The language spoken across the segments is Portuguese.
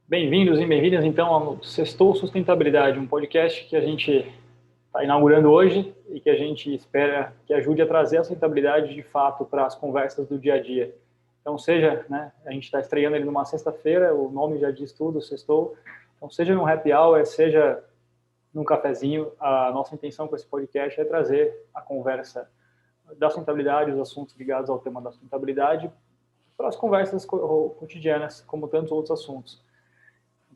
Bem-vindos e bem-vindas, então, ao Sextou Sustentabilidade, um podcast que a gente está inaugurando hoje e que a gente espera que ajude a trazer a sustentabilidade de fato para as conversas do dia a dia. Então, seja, né, a gente está estreando ele numa sexta-feira, o nome já diz tudo, Sextou. Então, seja num happy hour, seja num cafezinho, a nossa intenção com esse podcast é trazer a conversa da sustentabilidade, os assuntos ligados ao tema da sustentabilidade, para as conversas cotidianas, como tantos outros assuntos.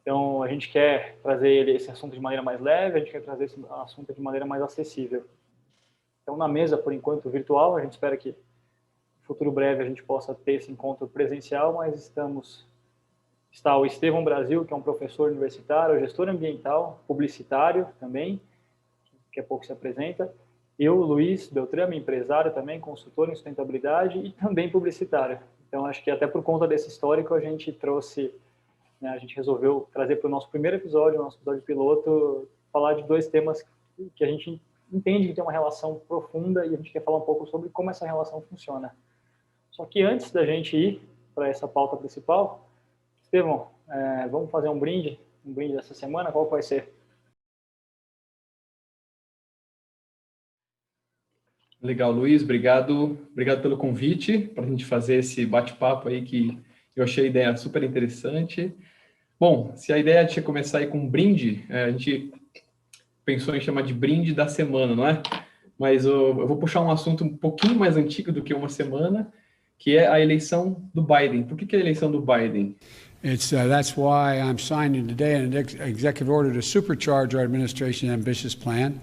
Então, a gente quer trazer esse assunto de maneira mais leve, a gente quer trazer esse assunto de maneira mais acessível. Então, na mesa, por enquanto, virtual, a gente espera que no futuro breve a gente possa ter esse encontro presencial, mas está o Estevão Brasil, que é um professor universitário, gestor ambiental, publicitário também, que daqui a pouco se apresenta. Eu, Luiz Beltrame, empresário também, consultor em sustentabilidade e também publicitário. Então, acho que até por conta desse histórico, a gente trouxe, né, a gente resolveu trazer para o nosso primeiro episódio, o nosso episódio piloto, falar de dois temas que a gente entende que tem uma relação profunda e a gente quer falar um pouco sobre como essa relação funciona. Só que antes da gente ir para essa pauta principal, Estevão, vamos fazer um brinde dessa semana, qual vai ser? Legal, Luiz, obrigado pelo convite para a gente fazer esse bate-papo aí que eu achei a ideia super interessante. Bom, se a ideia é começar aí com um brinde, a gente pensou em chamar de brinde da semana, não é? Mas eu vou puxar um assunto um pouquinho mais antigo do que uma semana, que é a eleição do Biden. Por que a eleição do Biden? That's why I'm signing today an executive order to supercharge our administration's ambitious plan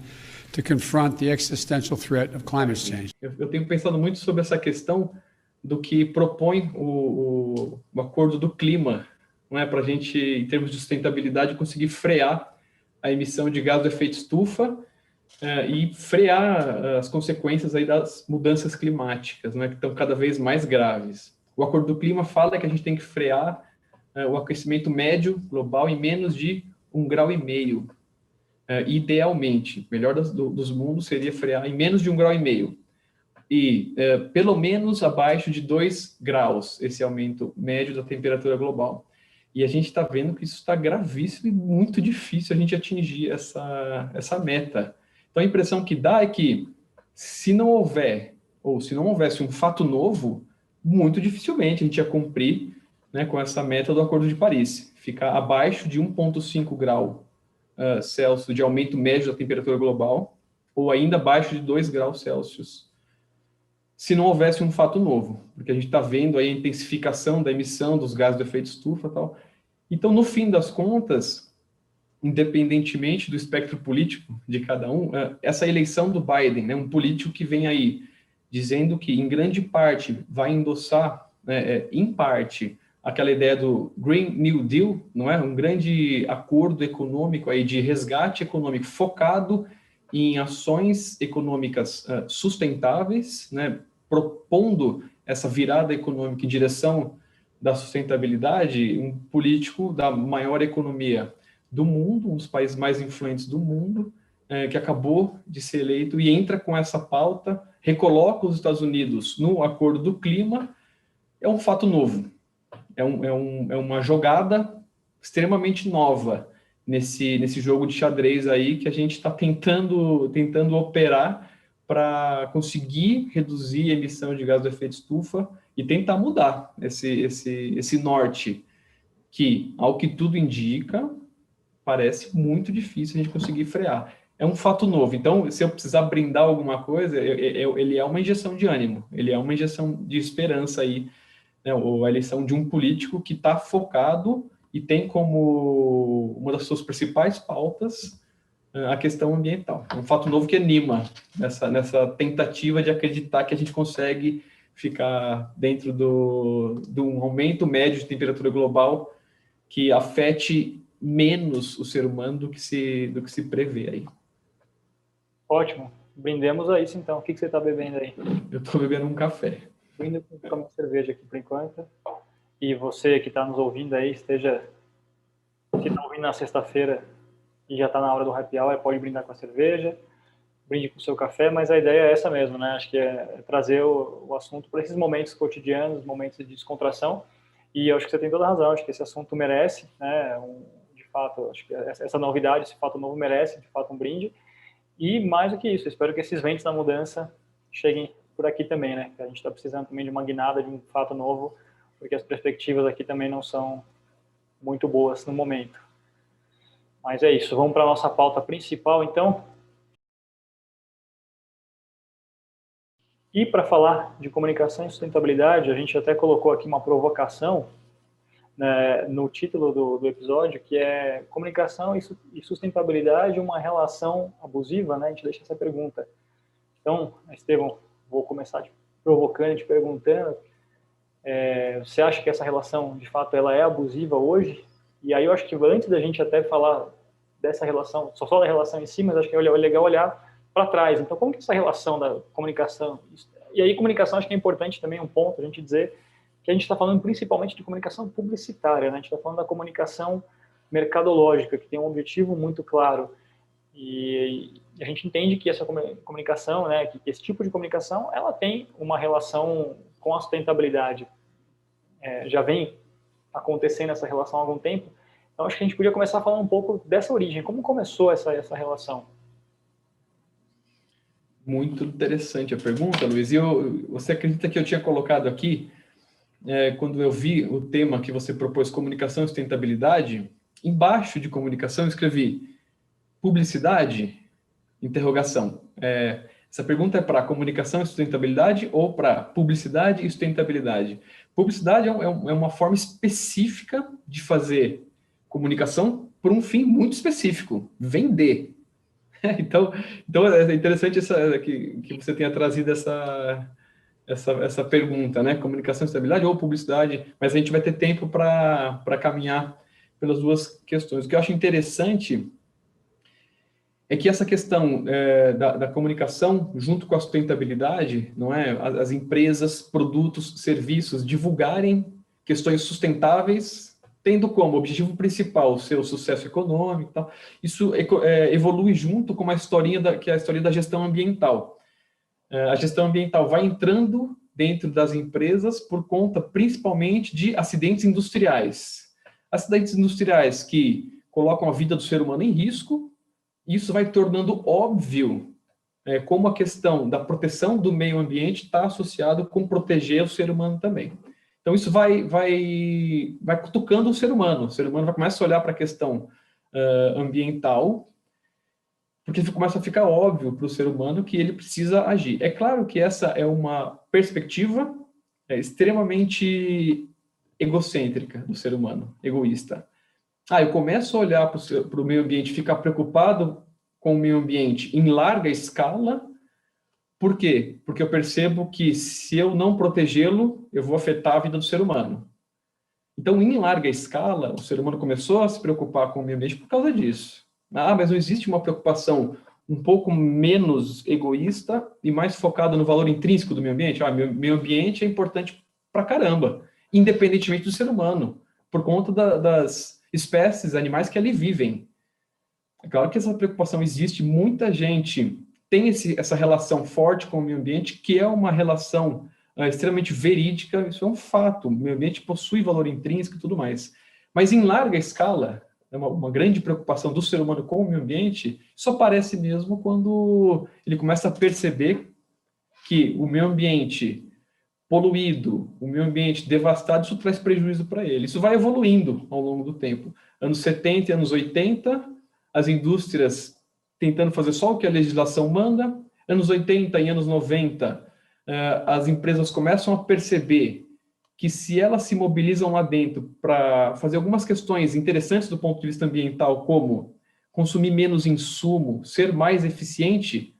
to confront the existential threat of climate change. Eu tenho pensado muito sobre essa questão do que propõe o Acordo do Clima, não é, para a gente, em termos de sustentabilidade, conseguir frear a emissão de gás do efeito estufa e frear as consequências aí das mudanças climáticas, né, que estão cada vez mais graves. O Acordo do Clima fala que a gente tem que frear o aquecimento médio global em menos de 1,5 graus. Idealmente, melhor dos mundos seria frear em menos de 1,5 graus. E pelo menos abaixo de 2 graus, esse aumento médio da temperatura global. E a gente está vendo que isso está gravíssimo e muito difícil a gente atingir essa meta. Então, a impressão que dá é que, se não houvesse um fato novo, muito dificilmente a gente ia cumprir, né, com essa meta do Acordo de Paris, ficar abaixo de 1,5 grau Celsius de aumento médio da temperatura global, ou ainda abaixo de 2 graus Celsius, se não houvesse um fato novo, porque a gente está vendo aí a intensificação da emissão dos gases do efeito estufa e tal. Então, no fim das contas, independentemente do espectro político de cada um, essa eleição do Biden, né, um político que vem aí dizendo que, em grande parte, vai endossar, né, em parte, aquela ideia do Green New Deal, não é? Um grande acordo econômico aí de resgate econômico focado em ações econômicas sustentáveis, né, propondo essa virada econômica em direção da sustentabilidade, um político da maior economia do mundo, um dos países mais influentes do mundo, que acabou de ser eleito e entra com essa pauta, recoloca os Estados Unidos no Acordo do Clima, é um fato novo, é uma jogada extremamente nova nesse jogo de xadrez aí que a gente está tentando operar para conseguir reduzir a emissão de gás do efeito estufa e tentar mudar esse norte, que, ao que tudo indica, parece muito difícil a gente conseguir frear. É um fato novo. Então, se eu precisar brindar alguma coisa, ele é uma injeção de ânimo, ele é uma injeção de esperança aí, né, ou a eleição de um político que está focado e tem como uma das suas principais pautas a questão ambiental. É um fato novo que anima nessa tentativa de acreditar que a gente consegue ficar dentro de um aumento médio de temperatura global que afete menos o ser humano do que se prevê aí. Ótimo, brindemos a isso então. O que você está bebendo aí? Eu estou bebendo um café. Brindo com uma cerveja aqui por enquanto. E você que está nos ouvindo aí, se está ouvindo na sexta-feira e já está na hora do happy hour, pode brindar com a cerveja, brinde com o seu café, mas a ideia é essa mesmo, né? Acho que é trazer o assunto para esses momentos cotidianos, momentos de descontração. E eu acho que você tem toda a razão, acho que esse assunto merece, né, de fato, acho que essa novidade, esse fato novo merece, de fato, um brinde. E mais do que isso, espero que esses ventos da mudança cheguem por aqui também, né? Que a gente está precisando também de uma guinada, de um fato novo, porque as perspectivas aqui também não são muito boas no momento. Mas é isso, vamos para a nossa pauta principal, então. E para falar de comunicação e sustentabilidade, a gente até colocou aqui uma provocação, né, no título do episódio, que é comunicação e sustentabilidade, uma relação abusiva, né? A gente deixa essa pergunta. Então, Estevão, vou começar te provocando, te perguntando, você acha que essa relação, de fato, ela é abusiva hoje? E aí eu acho que antes da gente até falar dessa relação, só da relação em si, mas acho que é legal olhar para trás. Então, como que essa relação da comunicação... E aí, comunicação, acho que é importante também um ponto a gente dizer que a gente está falando principalmente de comunicação publicitária, né? A gente está falando da comunicação mercadológica, que tem um objetivo muito claro. E a gente entende que essa comunicação, né, que esse tipo de comunicação, ela tem uma relação com a sustentabilidade. Já vem acontecendo essa relação há algum tempo. Então, acho que a gente podia começar a falar um pouco dessa origem. Como começou essa relação? Muito interessante a pergunta, Luiz. E você acredita que eu tinha colocado aqui, quando eu vi o tema que você propôs, comunicação e sustentabilidade, embaixo de comunicação eu escrevi publicidade? Interrogação. Essa pergunta é para comunicação e sustentabilidade ou para publicidade e sustentabilidade? Publicidade é uma forma específica de fazer comunicação por um fim muito específico, vender. Então é interessante que você tenha trazido essa pergunta, né? Comunicação e sustentabilidade ou publicidade, mas a gente vai ter tempo para caminhar pelas duas questões. O que eu acho interessante é que essa questão da comunicação, junto com a sustentabilidade, não é? As empresas, produtos, serviços divulgarem questões sustentáveis, tendo como objetivo principal o seu sucesso econômico e tal. Isso evolui junto com uma historinha que é a história da gestão ambiental. A gestão ambiental vai entrando dentro das empresas por conta, principalmente, de acidentes industriais. Acidentes industriais que colocam a vida do ser humano em risco. Isso vai tornando óbvio como a questão da proteção do meio ambiente está associado com proteger o ser humano também. Então, isso vai cutucando o ser humano. O ser humano vai começar a olhar para a questão ambiental, porque começa a ficar óbvio para o ser humano que ele precisa agir. É claro que essa é uma perspectiva extremamente egocêntrica do ser humano, egoísta. Eu começo a olhar para o meio ambiente, ficar preocupado com o meio ambiente em larga escala. Por quê? Porque eu percebo que se eu não protegê-lo, eu vou afetar a vida do ser humano. Então, em larga escala, o ser humano começou a se preocupar com o meio ambiente por causa disso. Mas não existe uma preocupação um pouco menos egoísta e mais focada no valor intrínseco do meio ambiente? Meio ambiente é importante pra caramba, independentemente do ser humano, por conta das espécies, animais que ali vivem. É claro que essa preocupação existe, muita gente tem essa relação forte com o meio ambiente, que é uma relação extremamente verídica, isso é um fato, o meio ambiente possui valor intrínseco e tudo mais. Mas em larga escala, uma grande preocupação do ser humano com o meio ambiente, só aparece mesmo quando ele começa a perceber que o meio ambiente poluído, o meio ambiente devastado, isso traz prejuízo para ele. Isso vai evoluindo ao longo do tempo. Anos 70 e anos 80, as indústrias tentando fazer só o que a legislação manda. Anos 80 e anos 90, as empresas começam a perceber que se elas se mobilizam lá dentro para fazer algumas questões interessantes do ponto de vista ambiental, como consumir menos insumo, ser mais eficiente,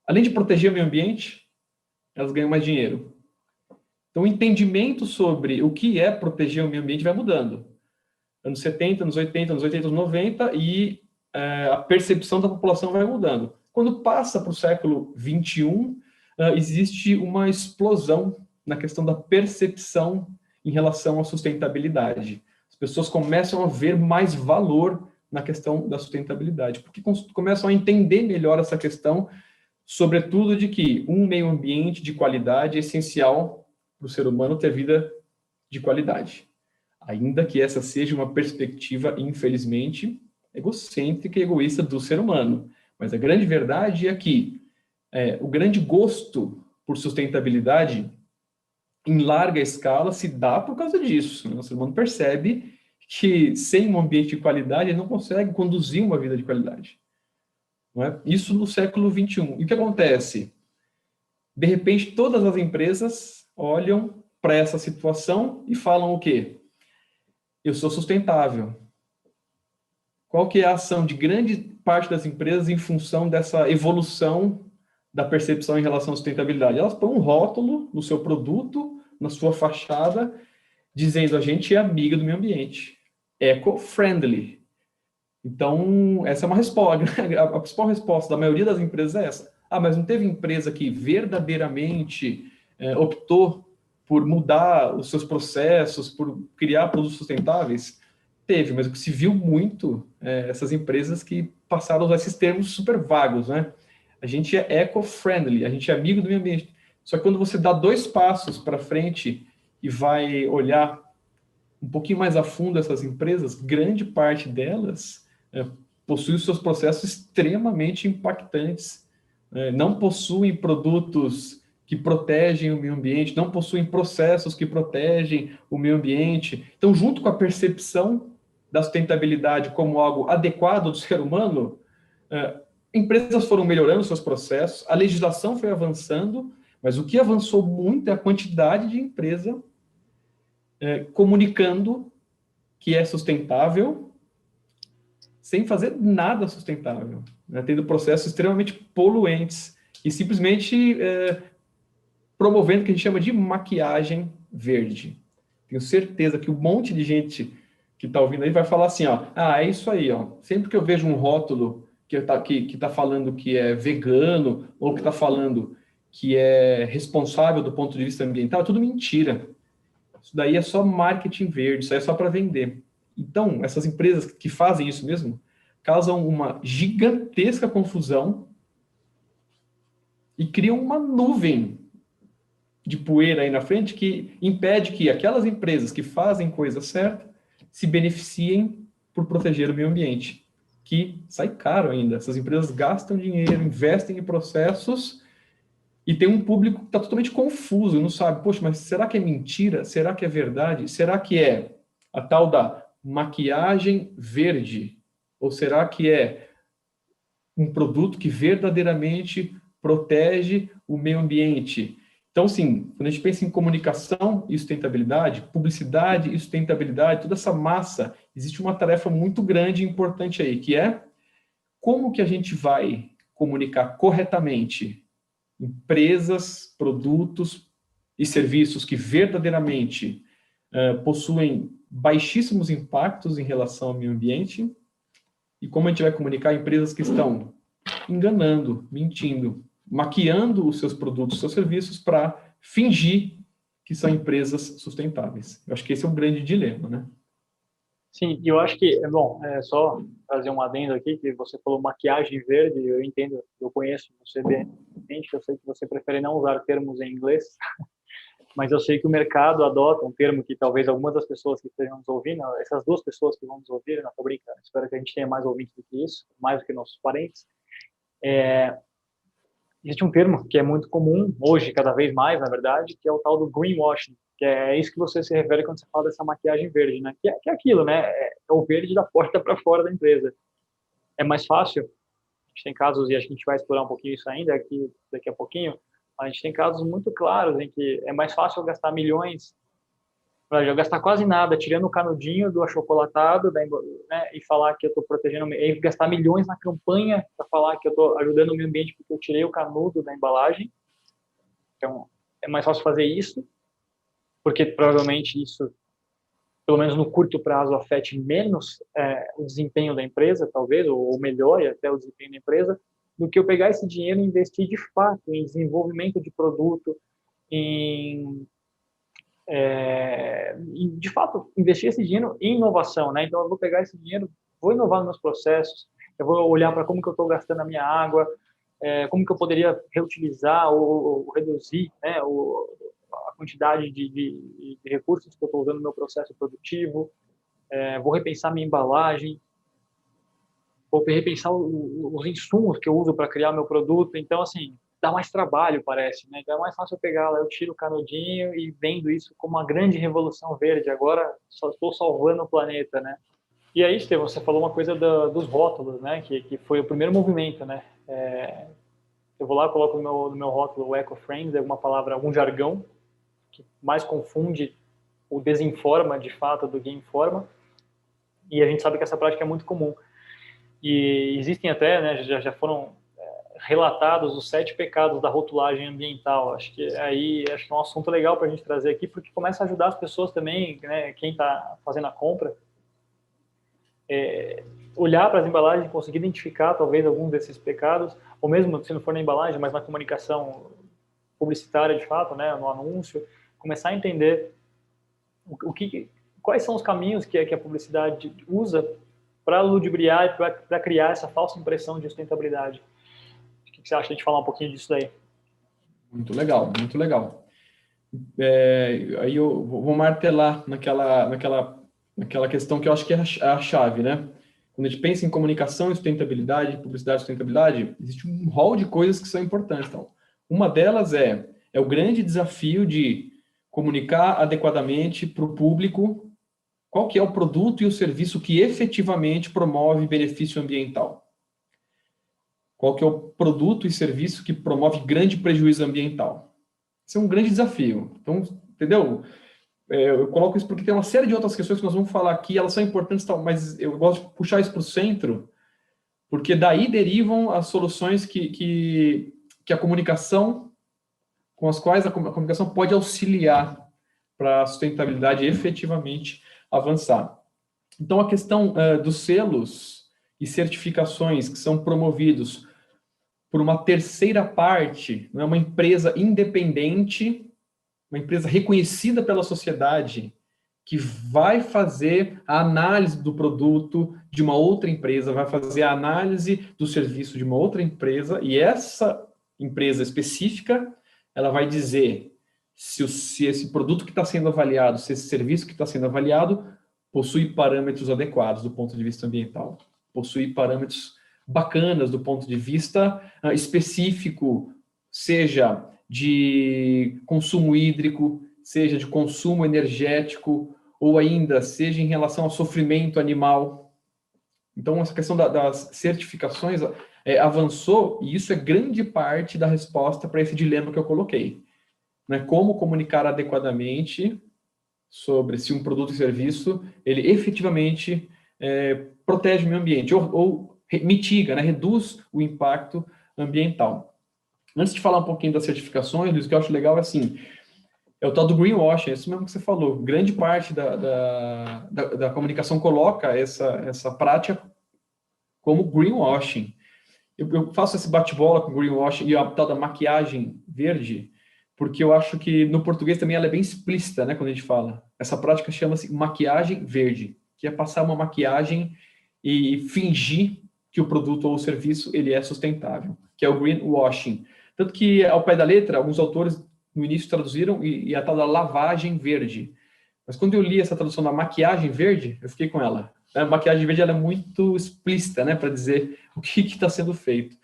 além de proteger o meio ambiente, elas ganham mais dinheiro. Então, o entendimento sobre o que é proteger o meio ambiente vai mudando. Anos 70, anos 80, anos 80, anos 90, e a percepção da população vai mudando. Quando passa para o século XXI, existe uma explosão na questão da percepção em relação à sustentabilidade. As pessoas começam a ver mais valor na questão da sustentabilidade, porque começam a entender melhor essa questão, sobretudo de que um meio ambiente de qualidade é essencial para o ser humano ter vida de qualidade. ainda que essa seja uma perspectiva, infelizmente, egocêntrica e egoísta do ser humano. Mas a grande verdade é que o grande gosto por sustentabilidade, em larga escala, se dá por causa disso. O ser humano percebe que, sem um ambiente de qualidade, ele não consegue conduzir uma vida de qualidade. Não é? Isso no século XXI. E o que acontece? De repente, todas as empresas olham para essa situação e falam o quê? Eu sou sustentável. Qual que é a ação de grande parte das empresas em função dessa evolução da percepção em relação à sustentabilidade? Elas põem um rótulo no seu produto, na sua fachada, dizendo a gente é amiga do meio ambiente, eco-friendly. Então, essa é uma resposta. A principal resposta da maioria das empresas é essa. Mas não teve empresa que verdadeiramente optou por mudar os seus processos, por criar produtos sustentáveis? Teve, mas o que se viu muito essas empresas que passaram a usar esses termos super vagos, né? A gente é eco-friendly, a gente é amigo do meio ambiente. Só que quando você dá 2 passos para frente e vai olhar um pouquinho mais a fundo essas empresas, grande parte delas possui os seus processos extremamente impactantes, não possuem produtos que protegem o meio ambiente, não possuem processos que protegem o meio ambiente. Então, junto com a percepção da sustentabilidade como algo adequado do ser humano, empresas foram melhorando seus processos, a legislação foi avançando, mas o que avançou muito é a quantidade de empresa comunicando que é sustentável sem fazer nada sustentável, né? Tendo processos extremamente poluentes e simplesmente promovendo o que a gente chama de maquiagem verde. Tenho certeza que um monte de gente que está ouvindo aí vai falar assim, é isso aí, sempre que eu vejo um rótulo que está falando que é vegano ou que está falando que é responsável do ponto de vista ambiental, é tudo mentira. Isso daí é só marketing verde, isso aí é só para vender. Então, essas empresas que fazem isso mesmo causam uma gigantesca confusão e criam uma nuvem de poeira aí na frente que impede que aquelas empresas que fazem coisa certa se beneficiem por proteger o meio ambiente, que sai caro ainda. Essas empresas gastam dinheiro, investem em processos e tem um público que está totalmente confuso, não sabe, poxa, mas será que é mentira? Será que é verdade? Será que é a tal da maquiagem verde? Ou será que é um produto que verdadeiramente protege o meio ambiente? Então, sim, quando a gente pensa em comunicação e sustentabilidade, publicidade e sustentabilidade, toda essa massa, existe uma tarefa muito grande e importante aí, que é como que a gente vai comunicar corretamente empresas, produtos e serviços que verdadeiramente possuem baixíssimos impactos em relação ao meio ambiente, e como a gente vai comunicar empresas que estão enganando, mentindo, maquiando os seus produtos, seus serviços para fingir que são empresas sustentáveis. Eu acho que esse é um grande dilema, né? Sim, e eu acho que, só trazer um adendo aqui, que você falou maquiagem verde, eu entendo, eu conheço você bem, eu sei que você prefere não usar termos em inglês, mas eu sei que o mercado adota um termo que talvez algumas das pessoas que estejam nos ouvindo, essas 2 pessoas que vão nos ouvir, não estou brincando, espero que a gente tenha mais ouvintes do que isso, mais do que nossos parentes, existe um termo que é muito comum, hoje, cada vez mais, na verdade, que é o tal do greenwashing, que é isso que você se refere quando você fala dessa maquiagem verde, né? Que é aquilo, né? É o verde da porta para fora da empresa. É mais fácil, a gente tem casos, e a gente vai explorar um pouquinho isso ainda aqui, daqui a pouquinho, a gente tem casos muito claros em que é mais fácil eu gastar milhões, eu gastar quase nada, tirando o canudinho do achocolatado, né, e falar que eu estou protegendo, e gastar milhões na campanha para falar que eu estou ajudando o meio ambiente porque eu tirei o canudo da embalagem. Então, é mais fácil fazer isso, porque provavelmente isso, pelo menos no curto prazo, afete menos o desempenho da empresa, talvez, ou melhore até o desempenho da empresa, do que eu pegar esse dinheiro e investir de fato em desenvolvimento de produto, de fato, investir esse dinheiro em inovação, né? Então, eu vou pegar esse dinheiro, vou inovar nos meus processos, eu vou olhar para como que eu estou gastando a minha água, como que eu poderia reutilizar ou reduzir, né, a quantidade de recursos que eu estou usando no meu processo produtivo, vou repensar minha embalagem, vou repensar os insumos que eu uso para criar meu produto. Então, assim, dá mais trabalho, parece, né? Então é mais fácil eu pegar lá, eu tiro o canudinho e vendo isso como uma grande revolução verde. Agora só estou salvando o planeta, né? E aí, Estevão, você falou uma coisa dos rótulos, né? Que foi o primeiro movimento, né? Eu vou lá, coloco no meu rótulo o eco-friendly, alguma palavra, algum jargão que mais confunde ou desinforma de fato do que informa. E a gente sabe que essa prática é muito comum. E existem até, né, já foram relatados os 7 pecados da rotulagem ambiental. Acho que é um assunto legal para a gente trazer aqui, porque começa a ajudar as pessoas também, né, quem está fazendo a compra, olhar para as embalagens, conseguir identificar talvez alguns desses pecados, ou mesmo se não for na embalagem, mas na comunicação publicitária de fato, né, no anúncio, começar a entender quais são os caminhos que a publicidade usa para ludibriar e para criar essa falsa impressão de sustentabilidade. O que você acha de a gente falar um pouquinho disso daí? Muito legal, muito legal. Aí eu vou martelar naquela questão que eu acho que é a chave, né? Quando a gente pensa em comunicação e sustentabilidade, publicidade e sustentabilidade, existe um rol de coisas que são importantes. Então, uma delas é o grande desafio de comunicar adequadamente para o público qual que é o produto e o serviço que efetivamente promove benefício ambiental. Qual que é o produto e serviço que promove grande prejuízo ambiental. Esse é um grande desafio. Então, entendeu? Eu coloco isso porque tem uma série de outras questões que nós vamos falar aqui, elas são importantes, mas eu gosto de puxar isso para o centro, porque daí derivam as soluções que a comunicação, com as quais a comunicação pode auxiliar para a sustentabilidade efetivamente avançar. Então, a questão dos selos e certificações que são promovidos por uma terceira parte, não é uma empresa independente, uma empresa reconhecida pela sociedade, que vai fazer a análise do produto de uma outra empresa, vai fazer a análise do serviço de uma outra empresa, e essa empresa específica, ela vai dizer se esse produto que está sendo avaliado, se esse serviço que está sendo avaliado, possui parâmetros adequados do ponto de vista ambiental, possui parâmetros bacanas do ponto de vista específico, seja de consumo hídrico, seja de consumo energético, ou ainda seja em relação ao sofrimento animal. Então, essa questão das certificações avançou, e isso é grande parte da resposta para esse dilema que eu coloquei. Né? Como comunicar adequadamente sobre se um produto e serviço, ele efetivamente protege o meio ambiente, ou mitiga, né? Reduz o impacto ambiental. Antes de falar um pouquinho das certificações, Luiz, o que eu acho legal é assim, é o tal do greenwashing, é isso mesmo que você falou. Grande parte da comunicação coloca essa prática como greenwashing. Eu faço esse bate-bola com greenwashing e a tal da maquiagem verde, porque eu acho que no português também ela é bem explícita, né, quando a gente fala. Essa prática chama-se maquiagem verde, que é passar uma maquiagem e fingir que o produto ou o serviço ele é sustentável, que é o greenwashing. Tanto que, ao pé da letra, alguns autores no início traduziram e a tal da lavagem verde. Mas quando eu li essa tradução da maquiagem verde, eu fiquei com ela. A maquiagem verde ela é muito explícita, né, para dizer o que está sendo feito.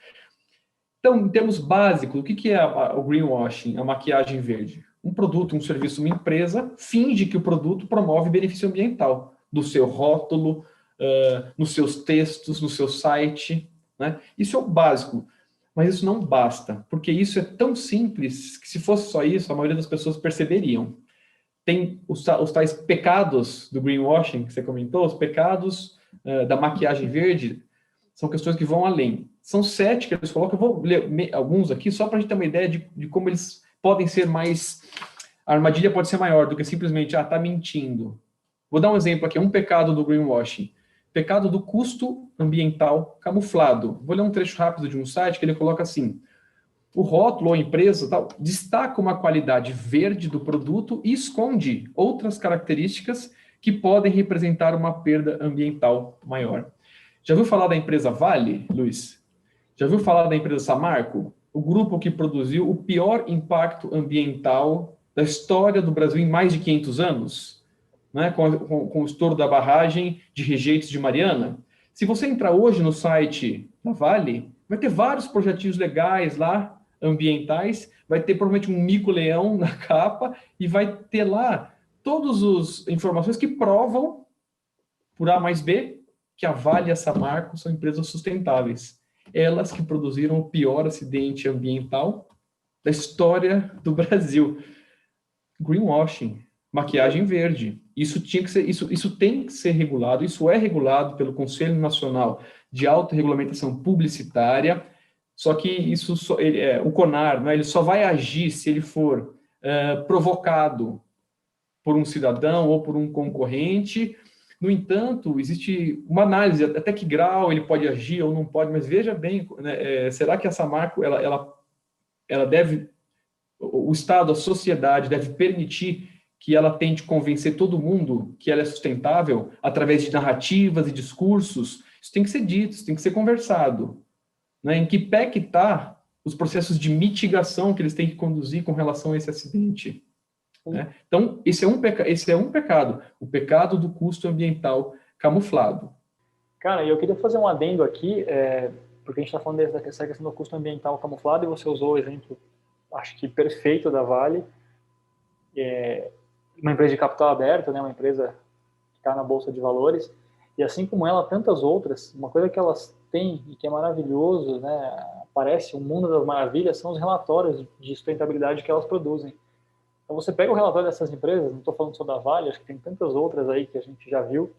Então, em termos básicos, o que é o greenwashing, a maquiagem verde? Um produto, um serviço, uma empresa finge que o produto promove benefício ambiental, do seu rótulo, nos seus textos, no seu site, né? Isso é o básico, mas isso não basta, porque isso é tão simples que se fosse só isso, a maioria das pessoas perceberiam. Tem os tais pecados do greenwashing que você comentou, os pecados da maquiagem verde, são questões que vão além. São 7 que eles colocam, eu vou ler alguns aqui, só para a gente ter uma ideia de como eles podem ser mais... A armadilha pode ser maior do que simplesmente, está mentindo. Vou dar um exemplo aqui, um pecado do greenwashing. Pecado do custo ambiental camuflado. Vou ler um trecho rápido de um site que ele coloca assim: o rótulo ou a empresa tal, destaca uma qualidade verde do produto e esconde outras características que podem representar uma perda ambiental maior. Já ouviu falar da empresa Vale, Luiz? Já ouviu falar da empresa Samarco? O grupo que produziu o pior impacto ambiental da história do Brasil em mais de 500 anos, né, com o estouro da barragem de rejeitos de Mariana. Se você entrar hoje no site da Vale, vai ter vários projetinhos legais lá, ambientais, vai ter provavelmente um mico-leão na capa e vai ter lá todas as informações que provam, por A mais B, que a Vale e a Samarco são empresas sustentáveis. Elas que produziram o pior acidente ambiental da história do Brasil. Greenwashing, maquiagem verde. Isso tem que ser regulado, isso é regulado pelo Conselho Nacional de Autorregulamentação Publicitária, só que o CONAR, né, ele só vai agir se ele for provocado por um cidadão ou por um concorrente. No entanto, existe uma análise, até que grau ele pode agir ou não pode, mas veja bem, né, será que a Samarco, ela deve, o Estado, a sociedade deve permitir que ela tente convencer todo mundo que ela é sustentável através de narrativas e discursos? Isso tem que ser dito, isso tem que ser conversado. Né? Em que pé que está os processos de mitigação que eles têm que conduzir com relação a esse acidente? Né? Então, esse é um pecado, o pecado do custo ambiental camuflado. Cara, eu queria fazer um adendo aqui, porque a gente está falando dessa questão do custo ambiental camuflado, e você usou o exemplo, acho que perfeito, da Vale, uma empresa de capital aberto, né, uma empresa que está na Bolsa de Valores, e assim como ela, tantas outras, uma coisa que elas têm e que é maravilhoso, né, parece um mundo das maravilhas, são os relatórios de sustentabilidade que elas produzem. Então você pega o relatório dessas empresas, não estou falando só da Vale, acho que tem tantas outras aí que a gente já viu,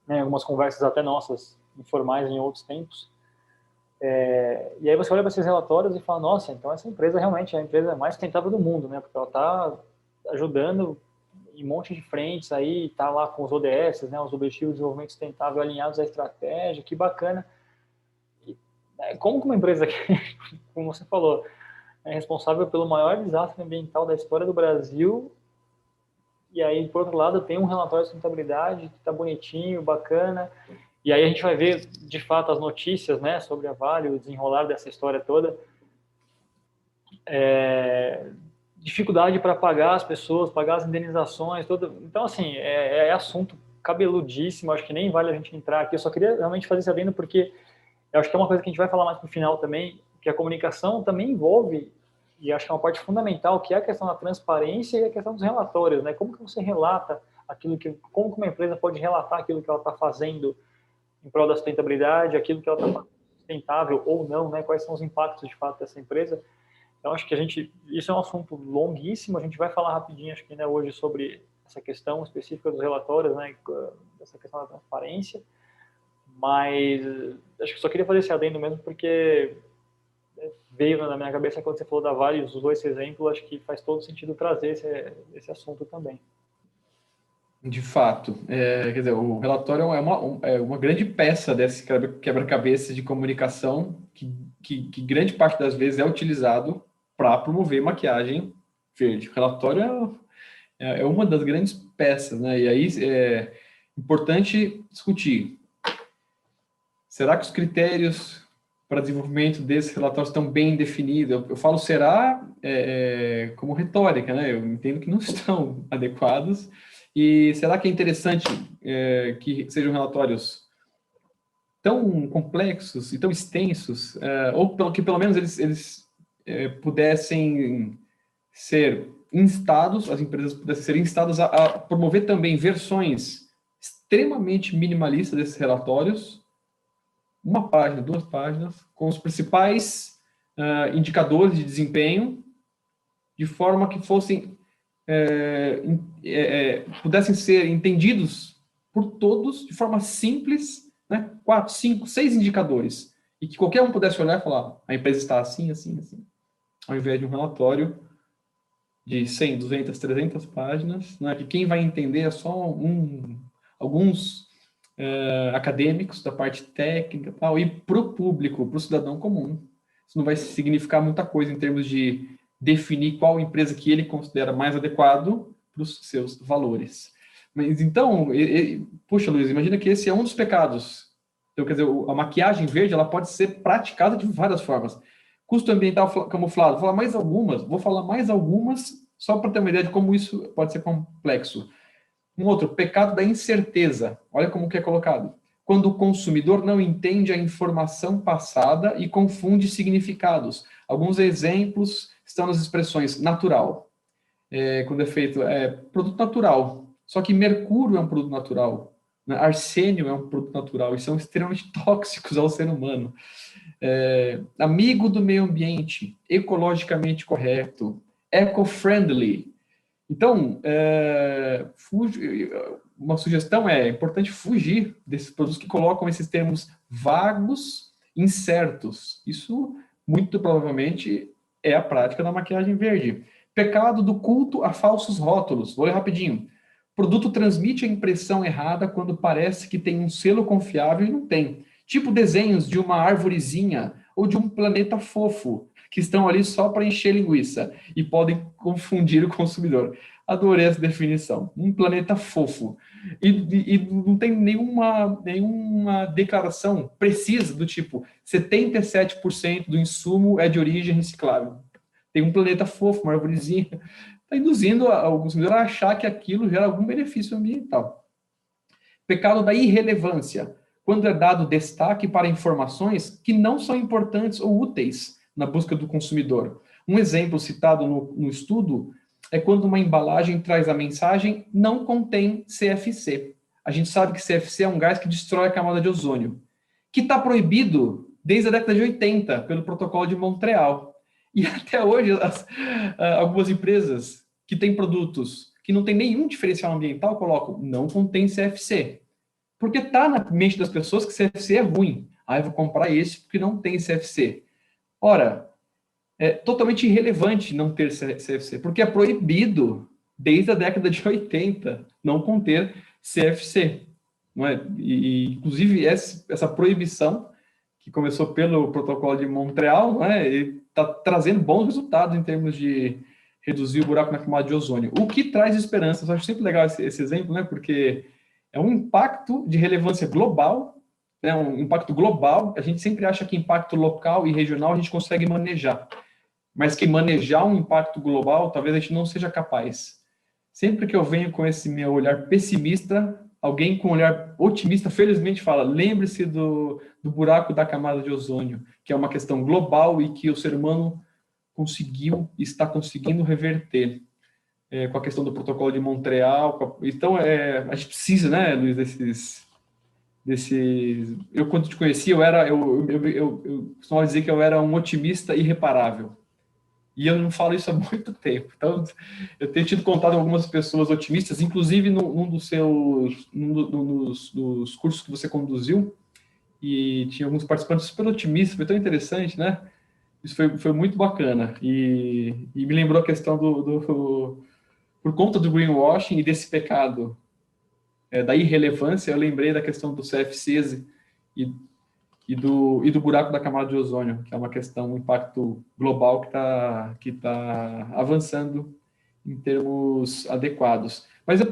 né, algumas conversas até nossas, informais em outros tempos, e aí você olha para esses relatórios e fala, nossa, então essa empresa realmente é a empresa mais sustentável do mundo, né, porque ela está ajudando em um monte de frentes aí, está lá com os ODS, né, os Objetivos de Desenvolvimento Sustentável alinhados à estratégia, que bacana. E, como que uma empresa que, como você falou, é responsável pelo maior desastre ambiental da história do Brasil, e aí, por outro lado, tem um relatório de sustentabilidade que está bonitinho, bacana, e aí a gente vai ver, de fato, as notícias, né, sobre a Vale, o desenrolar dessa história toda, dificuldade para pagar as pessoas, pagar as indenizações, tudo. Então, assim, é assunto cabeludíssimo, acho que nem vale a gente entrar aqui, eu só queria realmente fazer esse adendo, porque eu acho que é uma coisa que a gente vai falar mais pro final também, que a comunicação também envolve, e acho que é uma parte fundamental, que é a questão da transparência e a questão dos relatórios, né? Como que você relata como que uma empresa pode relatar aquilo que ela está fazendo em prol da sustentabilidade, aquilo que ela está fazendo sustentável ou não, né? Quais são os impactos de fato dessa empresa? Então acho que isso é um assunto longuíssimo, a gente vai falar rapidinho, acho que, né, hoje sobre essa questão específica dos relatórios, né? Essa questão da transparência, mas acho que só queria fazer esse adendo mesmo, porque veio na minha cabeça quando você falou da Vale, usou esse exemplo, acho que faz todo sentido trazer esse assunto também. De fato, quer dizer, o relatório é uma grande peça desse quebra-cabeça de comunicação que grande parte das vezes é utilizado para promover maquiagem verde. O relatório é uma das grandes peças, né? E aí é importante discutir. Será que os critérios para desenvolvimento desse relatório estão bem definidos? Eu falo será como retórica, né? Eu entendo que não estão adequados. E será que é interessante que sejam relatórios tão complexos e tão extensos, ou que pelo menos eles pudessem ser instados, as empresas pudessem ser instadas a promover também versões extremamente minimalistas desses relatórios, 1 página, 2 páginas, com os principais indicadores de desempenho, de forma que fossem pudessem ser entendidos por todos de forma simples, né? 4, 5, 6 indicadores, e que qualquer um pudesse olhar e falar, a empresa está assim, assim, assim, ao invés de um relatório de 100, 200, 300 páginas, né? Que quem vai entender é só alguns acadêmicos da parte técnica, tal, e para o público, para o cidadão comum, isso não vai significar muita coisa em termos de definir qual empresa que ele considera mais adequado para os seus valores. Mas então, puxa, Luiz, imagina que esse é um dos pecados. Então, quer dizer, a maquiagem verde, ela pode ser praticada de várias formas. Custo ambiental camuflado, vou falar mais algumas Só para ter uma ideia de como isso pode ser complexo. Um outro, pecado da incerteza. Olha como que é colocado. Quando o consumidor não entende a informação passada e confunde significados. Alguns exemplos estão nas expressões natural, quando é feito produto natural. Só que mercúrio é um produto natural, né? Arsênio é um produto natural e são extremamente tóxicos ao ser humano. Amigo do meio ambiente, ecologicamente correto, eco-friendly. Então, uma sugestão é importante fugir desses produtos que colocam esses termos vagos, incertos. Isso, muito provavelmente, é a prática da maquiagem verde. Pecado do culto a falsos rótulos. Vou ler rapidinho. O produto transmite a impressão errada quando parece que tem um selo confiável e não tem. Tipo desenhos de uma arvorezinha ou de um planeta fofo, que estão ali só para encher linguiça e podem confundir o consumidor. Adorei essa definição. Um planeta fofo. E não tem nenhuma declaração precisa do tipo 77% do insumo é de origem reciclável. Tem um planeta fofo, uma arvorezinha. Está induzindo o consumidor a achar que aquilo gera algum benefício ambiental. Pecado da irrelevância. Quando é dado destaque para informações que não são importantes ou úteis na busca do consumidor. Um exemplo citado no estudo é quando uma embalagem traz a mensagem não contém CFC. A gente sabe que CFC é um gás que destrói a camada de ozônio, que está proibido desde a década de 80 pelo Protocolo de Montreal. E até hoje, algumas empresas que têm produtos que não têm nenhum diferencial ambiental colocam não contém CFC. Porque está na mente das pessoas que CFC é ruim. Eu vou comprar esse porque não tem CFC. Ora, é totalmente irrelevante não ter CFC, porque é proibido desde a década de 80 não conter CFC. Não é? Inclusive, essa proibição, que começou pelo Protocolo de Montreal, não é? Está trazendo bons resultados em termos de reduzir o buraco na camada de ozônio. O que traz esperança. Eu acho sempre legal esse exemplo, né? Porque é um impacto de relevância global, né? Um impacto global. A gente sempre acha que impacto local e regional a gente consegue manejar, mas que manejar um impacto global talvez a gente não seja capaz. Sempre que eu venho com esse meu olhar pessimista, alguém com um olhar otimista, felizmente, fala, lembre-se do buraco da camada de ozônio, que é uma questão global e que o ser humano está conseguindo reverter. Com a questão do Protocolo de Montreal. Então, a gente precisa, né, Luiz, desses... Eu, quando te conheci, eu costumava dizer que eu era um otimista irreparável. E eu não falo isso há muito tempo. Então, eu tenho tido contato com algumas pessoas otimistas, inclusive num dos cursos que você conduziu, e tinha alguns participantes super otimistas, foi tão interessante, né? Isso foi muito bacana. E me lembrou a questão por conta do greenwashing e desse pecado da irrelevância, eu lembrei da questão do CFCs e do buraco da camada de ozônio, que é uma questão, um impacto global que tá avançando em termos adequados. Mas eu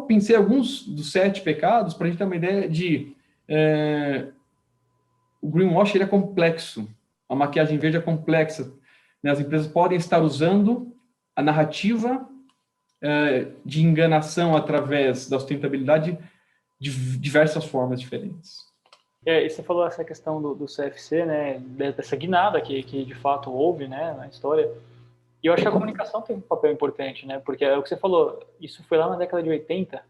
pensei alguns dos 7 pecados para a gente ter uma ideia de... o greenwash ele é complexo, a maquiagem verde é complexa, né? As empresas podem estar usando a narrativa de enganação através da sustentabilidade de diversas formas diferentes. E você falou essa questão do CFC, né, dessa guinada que de fato houve, né, na história. E eu acho que a comunicação tem um papel importante, né, porque é o que você falou, isso foi lá na década de 80,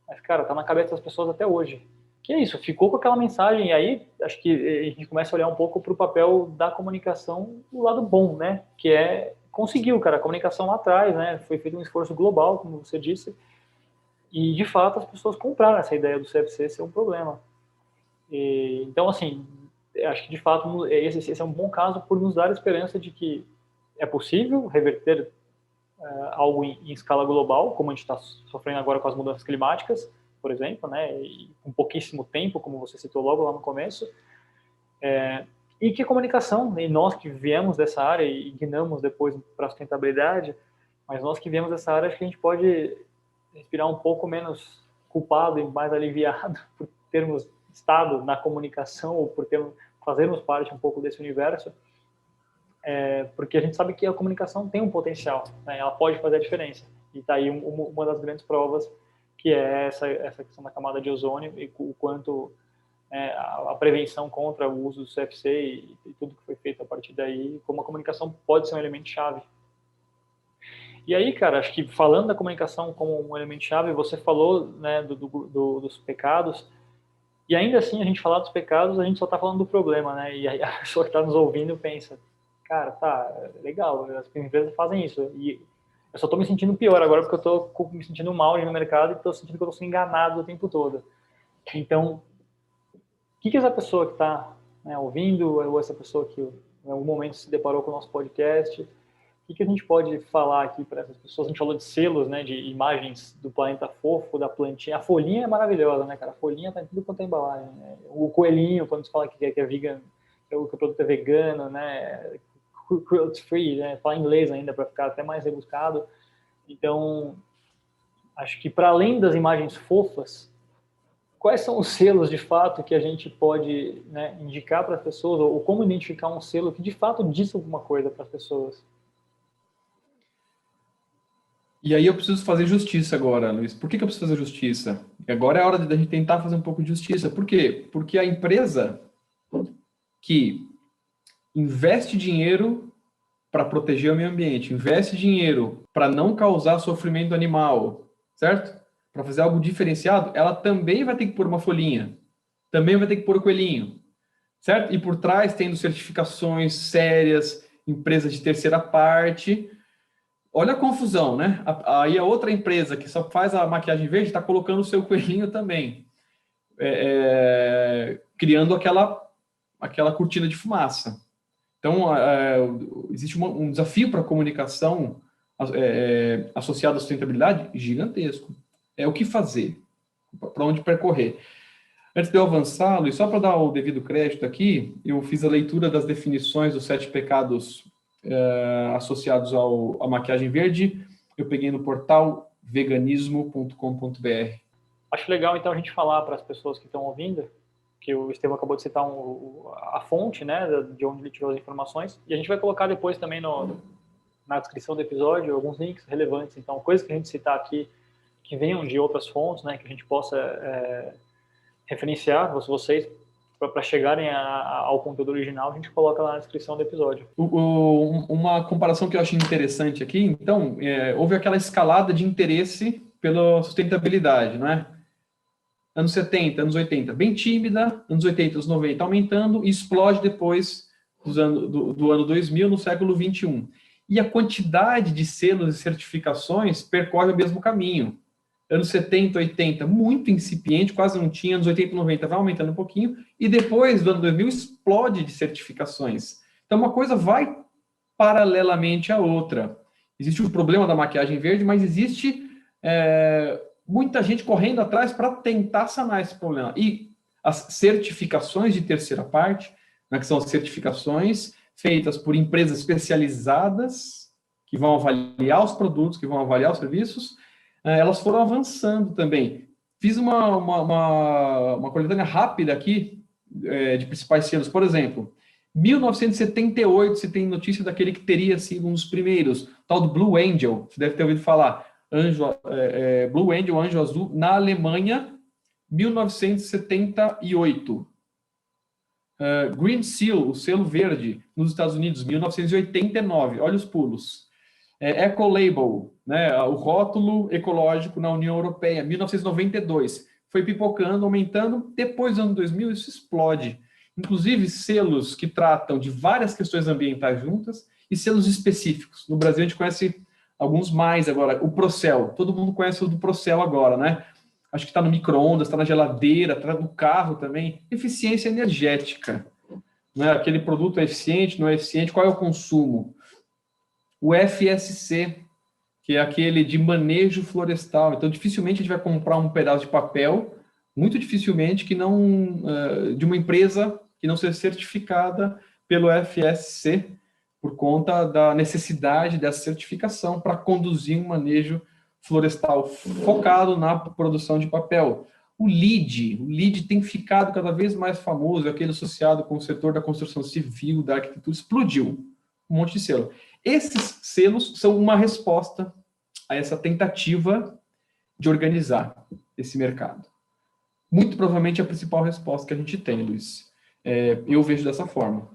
mas, cara, tá na cabeça das pessoas até hoje. Que é isso, ficou com aquela mensagem, e aí acho que a gente começa a olhar um pouco para o papel da comunicação do lado bom, né, que conseguiu, cara, a comunicação lá atrás, né, foi feito um esforço global, como você disse, e de fato as pessoas compraram essa ideia do CFC ser um problema. Então, assim, acho que de fato esse é um bom caso por nos dar a esperança de que é possível reverter algo em escala global, como a gente está sofrendo agora com as mudanças climáticas, por exemplo, né, e com pouquíssimo tempo, como você citou logo lá no começo, e que a comunicação, e nós que viemos dessa área e guinamos depois para a sustentabilidade, mas nós que viemos dessa área, acho que a gente pode respirar um pouco menos culpado e mais aliviado por termos estado na comunicação ou por fazermos parte um pouco desse universo, porque a gente sabe que a comunicação tem um potencial, né? Ela pode fazer a diferença. E está aí uma das grandes provas, que é essa questão da camada de ozônio e o quanto a prevenção contra o uso do CFC e tudo que foi feito a partir daí, como a comunicação pode ser um elemento-chave. E aí, cara, acho que falando da comunicação como um elemento-chave, você falou, né, dos pecados, e ainda assim, a gente falar dos pecados, a gente só está falando do problema, né? E aí a pessoa que está nos ouvindo pensa, cara, tá, legal, as empresas fazem isso, e eu só estou me sentindo pior agora porque eu estou me sentindo mal no mercado e estou sentindo que eu estou sendo enganado o tempo todo. Então, o que essa pessoa que está, né, ouvindo, ou essa pessoa que em algum momento se deparou com o nosso podcast, o que a gente pode falar aqui para essas pessoas? A gente falou de selos, né, de imagens do planeta fofo, da plantinha. A folhinha é maravilhosa, né, cara? A folhinha tá em tudo quanto é embalagem, né? O coelhinho, quando se fala que é vegan, que o produto é vegano, né? Cruelty free, né? Falar inglês ainda para ficar até mais rebuscado. Então, acho que para além das imagens fofas, quais são os selos de fato que a gente pode, né, indicar para as pessoas, ou como identificar um selo que de fato diz alguma coisa para as pessoas? E aí eu preciso fazer justiça agora, Luiz. Por que eu preciso fazer justiça? Agora é a hora de a gente tentar fazer um pouco de justiça. Por quê? Porque a empresa que investe dinheiro para proteger o meio ambiente, investe dinheiro para não causar sofrimento animal, certo? Para fazer algo diferenciado, ela também vai ter que pôr uma folhinha, também vai ter que pôr o coelhinho, certo? E por trás tendo certificações sérias, empresas de terceira parte. Olha a confusão, né? Aí a outra empresa que só faz a maquiagem verde está colocando o seu coelhinho também, criando aquela cortina de fumaça. Então, existe um desafio para a comunicação associado à sustentabilidade gigantesco. É o que fazer, para onde percorrer. Antes de eu avançar, Luiz, só para dar o devido crédito aqui, eu fiz a leitura das definições dos 7 pecados associados à maquiagem verde. Eu peguei no portal veganismo.com.br. Acho legal, então, a gente falar para as pessoas que estão ouvindo, que o Estevão acabou de citar a fonte, né, de onde ele tirou as informações, e a gente vai colocar depois também na descrição do episódio alguns links relevantes, então, coisas que a gente citar aqui, que venham de outras fontes, né, que a gente possa referenciar vocês, para chegarem ao conteúdo original, a gente coloca lá na descrição do episódio. Uma comparação que eu achei interessante aqui, então, houve aquela escalada de interesse pela sustentabilidade, não é? Anos 70, anos 80, bem tímida, anos 80, anos 90 aumentando, e explode depois do ano 2000, no século 21. E a quantidade de selos e certificações percorre o mesmo caminho. Anos 70, 80, muito incipiente, quase não tinha. Anos 80 e 90 vai aumentando um pouquinho. E depois do ano 2000 explode de certificações. Então, uma coisa vai paralelamente à outra. Existe o problema da maquiagem verde, mas existe muita gente correndo atrás para tentar sanar esse problema. E as certificações de terceira parte, né, que são as certificações feitas por empresas especializadas, que vão avaliar os produtos, que vão avaliar os serviços, elas foram avançando também. Fiz uma coletânea rápida aqui de principais selos. Por exemplo, 1978, você tem notícia daquele que teria sido um dos primeiros, tal do Blue Angel, você deve ter ouvido falar, Blue Angel, Anjo Azul, na Alemanha, 1978. Green Seal, o selo verde, nos Estados Unidos, 1989, olha os pulos. Ecolabel, né, o rótulo ecológico na União Europeia, 1992. Foi pipocando, aumentando, depois do ano 2000 isso explode. Inclusive selos que tratam de várias questões ambientais juntas e selos específicos. No Brasil a gente conhece alguns mais agora. O Procel, todo mundo conhece o do Procel agora, né? Acho que está no micro-ondas, está na geladeira, está no carro também. Eficiência energética. Né? Aquele produto é eficiente, não é eficiente, qual é o consumo? O FSC, que é aquele de manejo florestal. Então, dificilmente a gente vai comprar um pedaço de papel, muito dificilmente, que não de uma empresa que não seja certificada pelo FSC, por conta da necessidade dessa certificação para conduzir um manejo florestal focado na produção de papel. O LEED tem ficado cada vez mais famoso, aquele associado com o setor da construção civil, da arquitetura, explodiu. um monte de selo. Esses selos são uma resposta a essa tentativa de organizar esse mercado. Muito provavelmente é a principal resposta que a gente tem, Luiz. Eu vejo dessa forma.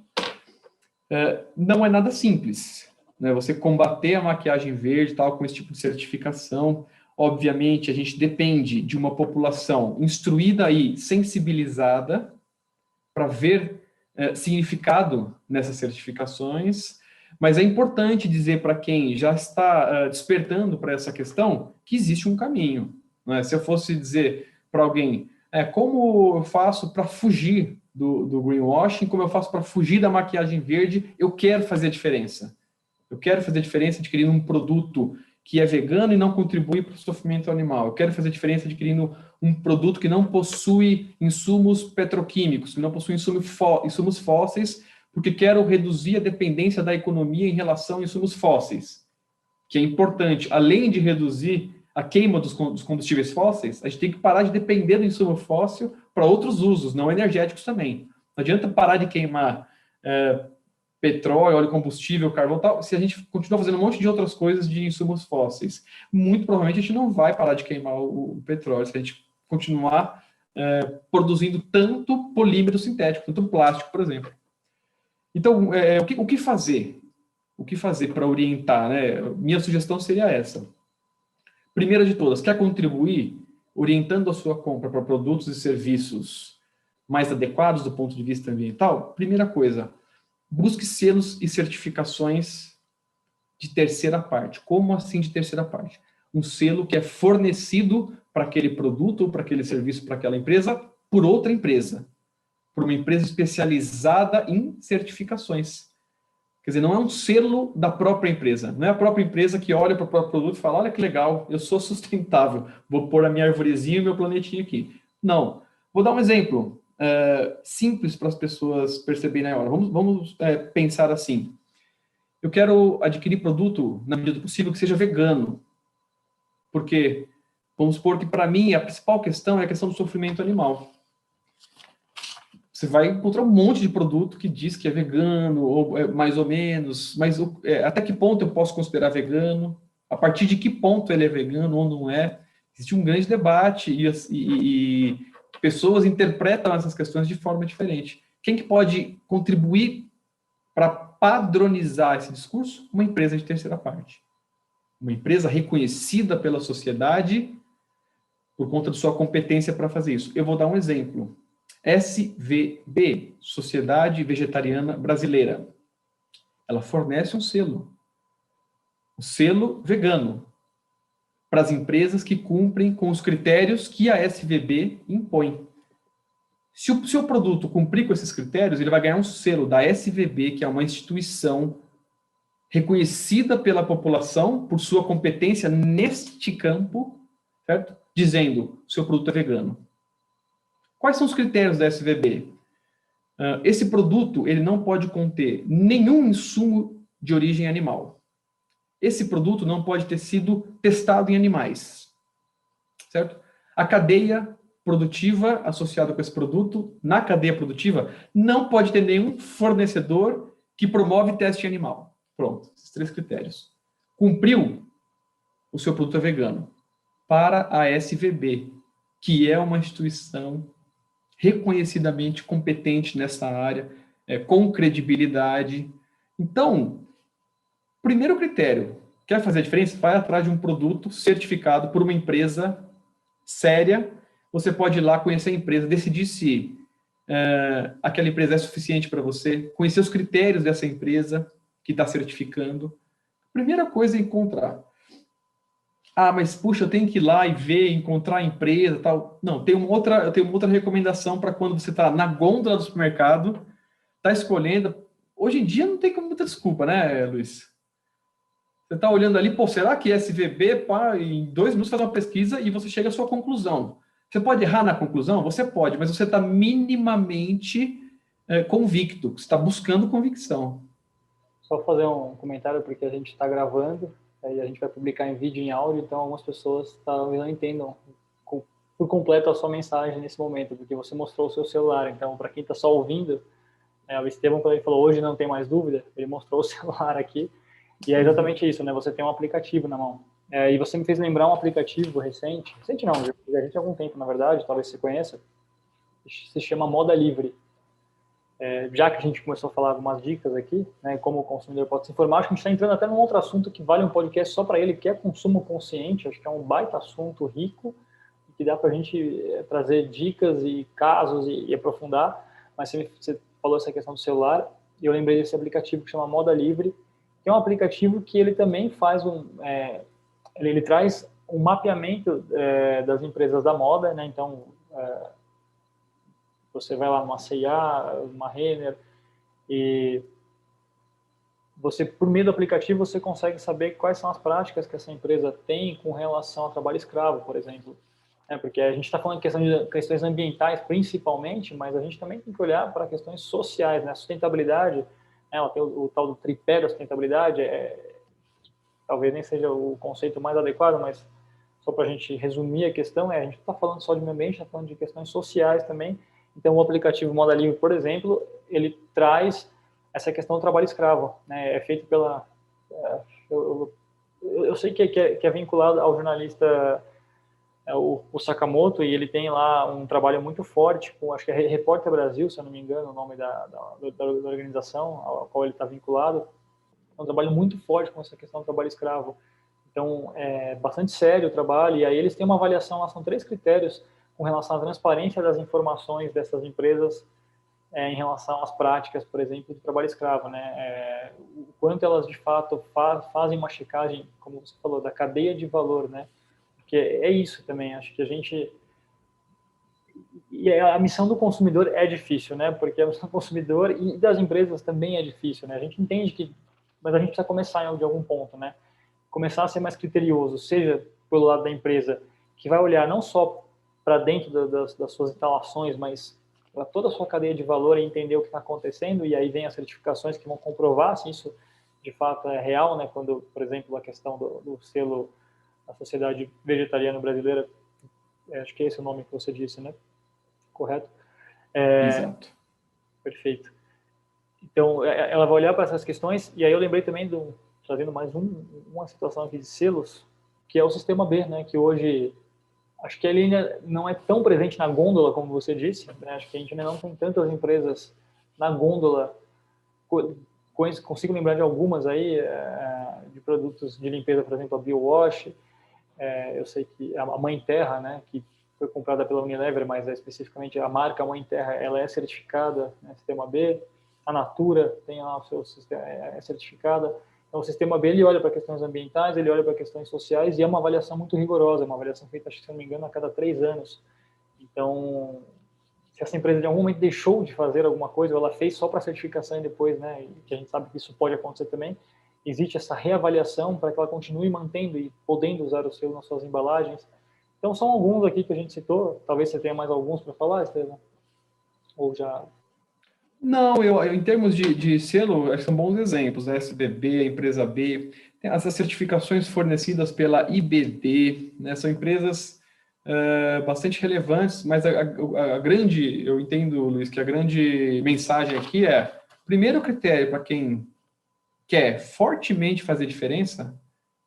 Não é nada simples, né? Você combater a maquiagem verde tal, com esse tipo de certificação. Obviamente, a gente depende de uma população instruída e sensibilizada para ver significado nessas certificações, mas é importante dizer para quem já está despertando para essa questão que existe um caminho, né? Se eu fosse dizer para alguém como eu faço para fugir do greenwashing, como eu faço para fugir da maquiagem verde, eu quero fazer a diferença. Eu quero fazer a diferença adquirindo um produto que é vegano e não contribui para o sofrimento animal. Eu quero fazer a diferença adquirindo um produto que não possui insumos petroquímicos, que não possui insumos fósseis, porque quero reduzir a dependência da economia em relação a insumos fósseis, que é importante. Além de reduzir a queima dos combustíveis fósseis, a gente tem que parar de depender do insumo fóssil para outros usos, não energéticos também. Não adianta parar de queimar petróleo, óleo combustível, carvão, tal, se a gente continuar fazendo um monte de outras coisas de insumos fósseis. Muito provavelmente a gente não vai parar de queimar o petróleo, se a gente continuar produzindo tanto polímero sintético, tanto plástico, por exemplo. Então, o que fazer? O que fazer para orientar, né? Minha sugestão seria essa. Primeira de todas, quer contribuir orientando a sua compra para produtos e serviços mais adequados do ponto de vista ambiental? Primeira coisa, busque selos e certificações de terceira parte. Como assim de terceira parte? Um selo que é fornecido para aquele produto ou para aquele serviço, para aquela empresa, por outra empresa. Por uma empresa especializada em certificações. Quer dizer, não é um selo da própria empresa. Não é a própria empresa que olha para o próprio produto e fala, olha que legal, eu sou sustentável, vou pôr a minha arvorezinha e o meu planetinho aqui. Não. Vou dar um exemplo simples para as pessoas perceberem na hora. Vamos pensar assim. Eu quero adquirir produto, na medida do possível, que seja vegano. Porque, vamos supor que, para mim, a principal questão é a questão do sofrimento animal. Você vai encontrar um monte de produto que diz que é vegano, ou mais ou menos, mas até que ponto eu posso considerar vegano? A partir de que ponto ele é vegano ou não é? Existe um grande debate e pessoas interpretam essas questões de forma diferente. Quem que pode contribuir para padronizar esse discurso? Uma empresa de terceira parte. Uma empresa reconhecida pela sociedade por conta de sua competência para fazer isso. Eu vou dar um exemplo. SVB, Sociedade Vegetariana Brasileira. Ela fornece um selo vegano, para as empresas que cumprem com os critérios que a SVB impõe. Se o seu produto cumprir com esses critérios, ele vai ganhar um selo da SVB, que é uma instituição reconhecida pela população por sua competência neste campo, certo? Dizendo, seu produto é vegano. Quais são os critérios da SVB? Esse produto ele não pode conter nenhum insumo de origem animal. Esse produto não pode ter sido testado em animais. Certo? A cadeia produtiva associada com esse produto, na cadeia produtiva, não pode ter nenhum fornecedor que promove teste animal. Pronto, esses 3 critérios. Cumpriu, o seu produto é vegano. Para a SVB, que é uma instituição reconhecidamente competente nessa área, com credibilidade. Então, primeiro critério, quer fazer a diferença? Vai atrás de um produto certificado por uma empresa séria. Você pode ir lá conhecer a empresa, decidir se aquela empresa é suficiente para você, conhecer os critérios dessa empresa que está certificando. Primeira coisa é encontrar. Mas puxa, eu tenho que ir lá e ver, encontrar a empresa, tal. Não, eu tenho uma outra recomendação para quando você está na gôndola do supermercado, está escolhendo. Hoje em dia não tem muita desculpa, né, Luiz? Você está olhando ali, será que SVB, em 2 minutos faz uma pesquisa e você chega à sua conclusão. Você pode errar na conclusão? Você pode, mas você está minimamente convicto, você está buscando convicção. Só fazer um comentário, porque a gente está gravando, aí a gente vai publicar em vídeo e em áudio, então algumas pessoas talvez não entendam por completo a sua mensagem nesse momento, porque você mostrou o seu celular. Então, para quem está só ouvindo, O Estevam, quando ele falou hoje não tem mais dúvida, ele mostrou o celular aqui, e é exatamente isso, né? Você tem um aplicativo na mão. E você me fez lembrar um aplicativo recente não, já tem algum tempo, na verdade, talvez você conheça, se chama Moda Livre. Já que a gente começou a falar algumas dicas aqui, né, como o consumidor pode se informar, acho que a gente está entrando até num outro assunto que vale um podcast só para ele, que é consumo consciente. Acho que é um baita assunto rico, que dá para a gente trazer dicas e casos e aprofundar. Mas você falou essa questão do celular, e eu lembrei desse aplicativo que chama Moda Livre, que é um aplicativo que ele também faz ele traz um mapeamento das empresas da moda, né? Então, você vai lá numa C&A, uma Renner, e você, por meio do aplicativo, você consegue saber quais são as práticas que essa empresa tem com relação ao trabalho escravo, por exemplo. Porque a gente está falando de questões ambientais, principalmente, mas a gente também tem que olhar para questões sociais, né? A sustentabilidade, ela tem o tal do tripé da sustentabilidade, talvez nem seja o conceito mais adequado, mas só para a gente resumir a questão, a gente não está falando só de meio ambiente, está falando de questões sociais também. Então, o aplicativo Moda Livre, por exemplo, ele traz essa questão do trabalho escravo, né? É feito pela... Eu sei que é vinculado ao jornalista o Sakamoto, e ele tem lá um trabalho muito forte com, acho que é Repórter Brasil, se eu não me engano, o nome da organização ao qual ele está vinculado. É um trabalho muito forte com essa questão do trabalho escravo. Então, é bastante sério o trabalho, e aí eles têm uma avaliação, lá são 3 critérios com relação à transparência das informações dessas empresas em relação às práticas, por exemplo, do trabalho escravo, né? O quanto elas, de fato, fazem uma checagem, como você falou, da cadeia de valor, né? Porque é isso também, acho que a gente... E a missão do consumidor é difícil, né? Porque a missão do consumidor e das empresas também é difícil, né? A gente entende que... Mas a gente precisa começar de algum ponto, né? Começar a ser mais criterioso, seja pelo lado da empresa, que vai olhar não só para dentro das suas instalações, mas para toda a sua cadeia de valor e entender o que está acontecendo, e aí vem as certificações que vão comprovar se isso de fato é real, né? Quando, por exemplo, a questão do selo da Sociedade Vegetariana Brasileira, acho que é esse o nome que você disse, né? Correto? Exato. Perfeito. Então, ela vai olhar para essas questões, e aí eu lembrei também, trazendo mais uma situação aqui de selos, que é o Sistema B, né? Que hoje... Acho que ele ainda não é tão presente na gôndola, como você disse, né? Acho que a gente ainda não tem tantas empresas na gôndola. Consigo lembrar de algumas aí, de produtos de limpeza, por exemplo, a BioWash. Eu sei que a Mãe Terra, né, que foi comprada pela Unilever, mas especificamente a marca Mãe Terra, ela é certificada, né, Sistema B. A Natura tem lá o seu sistema, é certificada. Então, o Sistema B, ele olha para questões ambientais, ele olha para questões sociais, e é uma avaliação muito rigorosa, uma avaliação feita, acho que, se não me engano, a cada 3 anos. Então, se essa empresa de algum momento deixou de fazer alguma coisa, ou ela fez só para certificação e depois, né, que a gente sabe que isso pode acontecer também, existe essa reavaliação para que ela continue mantendo e podendo usar o selo nas suas embalagens. Então, são alguns aqui que a gente citou. Talvez você tenha mais alguns para falar, Estevam? Ou já... Não, em termos de selo, acho que são bons exemplos, né? SBB, a empresa B, tem essas certificações fornecidas pela IBD, né? São empresas bastante relevantes, mas a grande, eu entendo, Luiz, que a grande mensagem aqui é, primeiro critério para quem quer fortemente fazer diferença,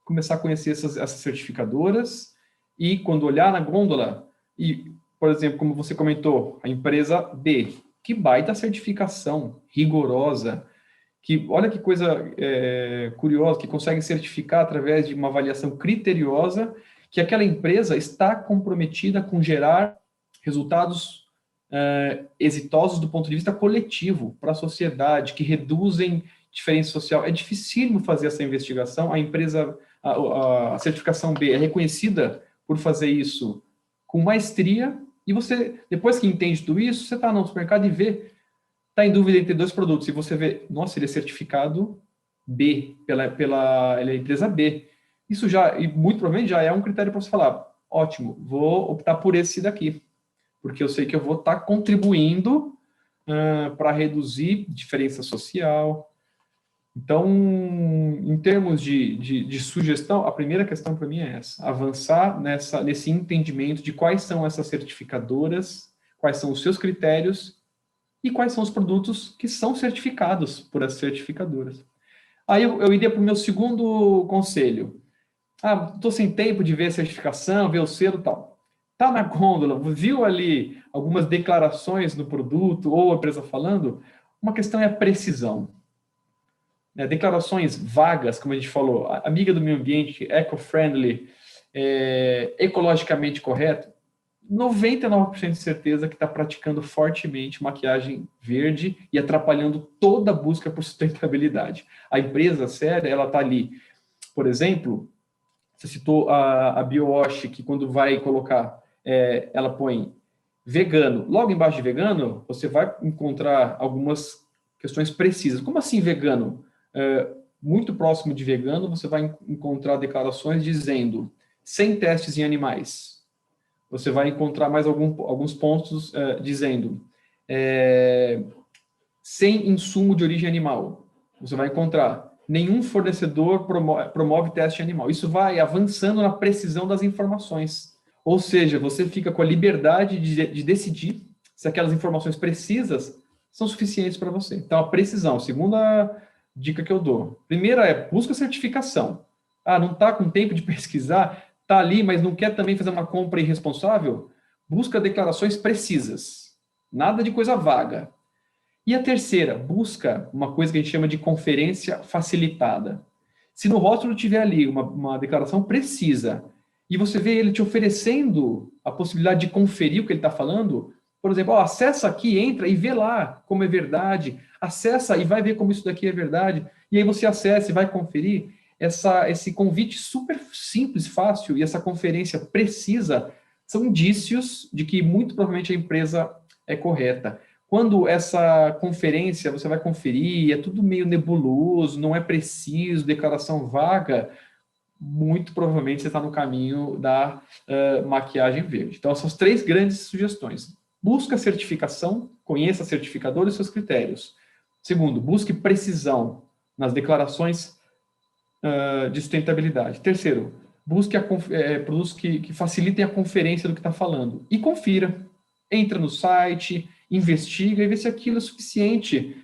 começar a conhecer essas certificadoras, e quando olhar na gôndola, e, por exemplo, como você comentou, a empresa B, que baita certificação rigorosa, que olha que coisa curiosa, que consegue certificar através de uma avaliação criteriosa que aquela empresa está comprometida com gerar resultados exitosos do ponto de vista coletivo para a sociedade, que reduzem diferença social. É dificílimo fazer essa investigação. A empresa, a certificação B é reconhecida por fazer isso com maestria. E você, depois que entende tudo isso, você está no supermercado e vê, está em dúvida entre 2 produtos, e você vê, nossa, ele é certificado B, ele é empresa B. Isso já, e muito provavelmente já é um critério para você falar, ótimo, vou optar por esse daqui, porque eu sei que eu vou estar contribuindo para reduzir diferença social. Então, em termos de sugestão, a primeira questão para mim é essa, avançar nesse entendimento de quais são essas certificadoras, quais são os seus critérios, e quais são os produtos que são certificados por essas certificadoras. Aí eu iria para o meu segundo conselho. Estou sem tempo de ver a certificação, ver o selo e tal. Está na gôndola, viu ali algumas declarações do produto ou a empresa falando, uma questão é a precisão. Declarações vagas, como a gente falou, amiga do meio ambiente, eco-friendly, ecologicamente correto, 99% de certeza que está praticando fortemente maquiagem verde e atrapalhando toda a busca por sustentabilidade. A empresa séria, ela está ali. Por exemplo, você citou a BioWash, que quando vai colocar, ela põe vegano. Logo embaixo de vegano, você vai encontrar algumas questões precisas. Como assim vegano? Muito próximo de vegano, você vai encontrar declarações dizendo sem testes em animais. Você vai encontrar mais alguns pontos dizendo sem insumo de origem animal. Você vai encontrar nenhum fornecedor promove teste animal. Isso vai avançando na precisão das informações. Ou seja, você fica com a liberdade de decidir se aquelas informações precisas são suficientes para você. Então, a precisão, segunda dica que eu dou. Primeira busca certificação. Não está com tempo de pesquisar, está ali, mas não quer também fazer uma compra irresponsável? Busca declarações precisas. Nada de coisa vaga. E a terceira, busca uma coisa que a gente chama de conferência facilitada. Se no rótulo tiver ali uma declaração precisa e você vê ele te oferecendo a possibilidade de conferir o que ele está falando, por exemplo, acessa aqui, entra e vê lá como é verdade, acessa e vai ver como isso daqui é verdade, e aí você acessa e vai conferir, esse convite super simples, fácil, e essa conferência precisa, são indícios de que muito provavelmente a empresa é correta. Quando essa conferência você vai conferir, é tudo meio nebuloso, não é preciso, declaração vaga, muito provavelmente você está no caminho da maquiagem verde. Então, essas 3 grandes sugestões. Busca certificação, conheça certificadores e seus critérios. Segundo, busque precisão nas declarações de sustentabilidade. Terceiro, busque produtos que facilitem a conferência do que está falando. E confira. Entra no site, investiga e vê se aquilo é suficiente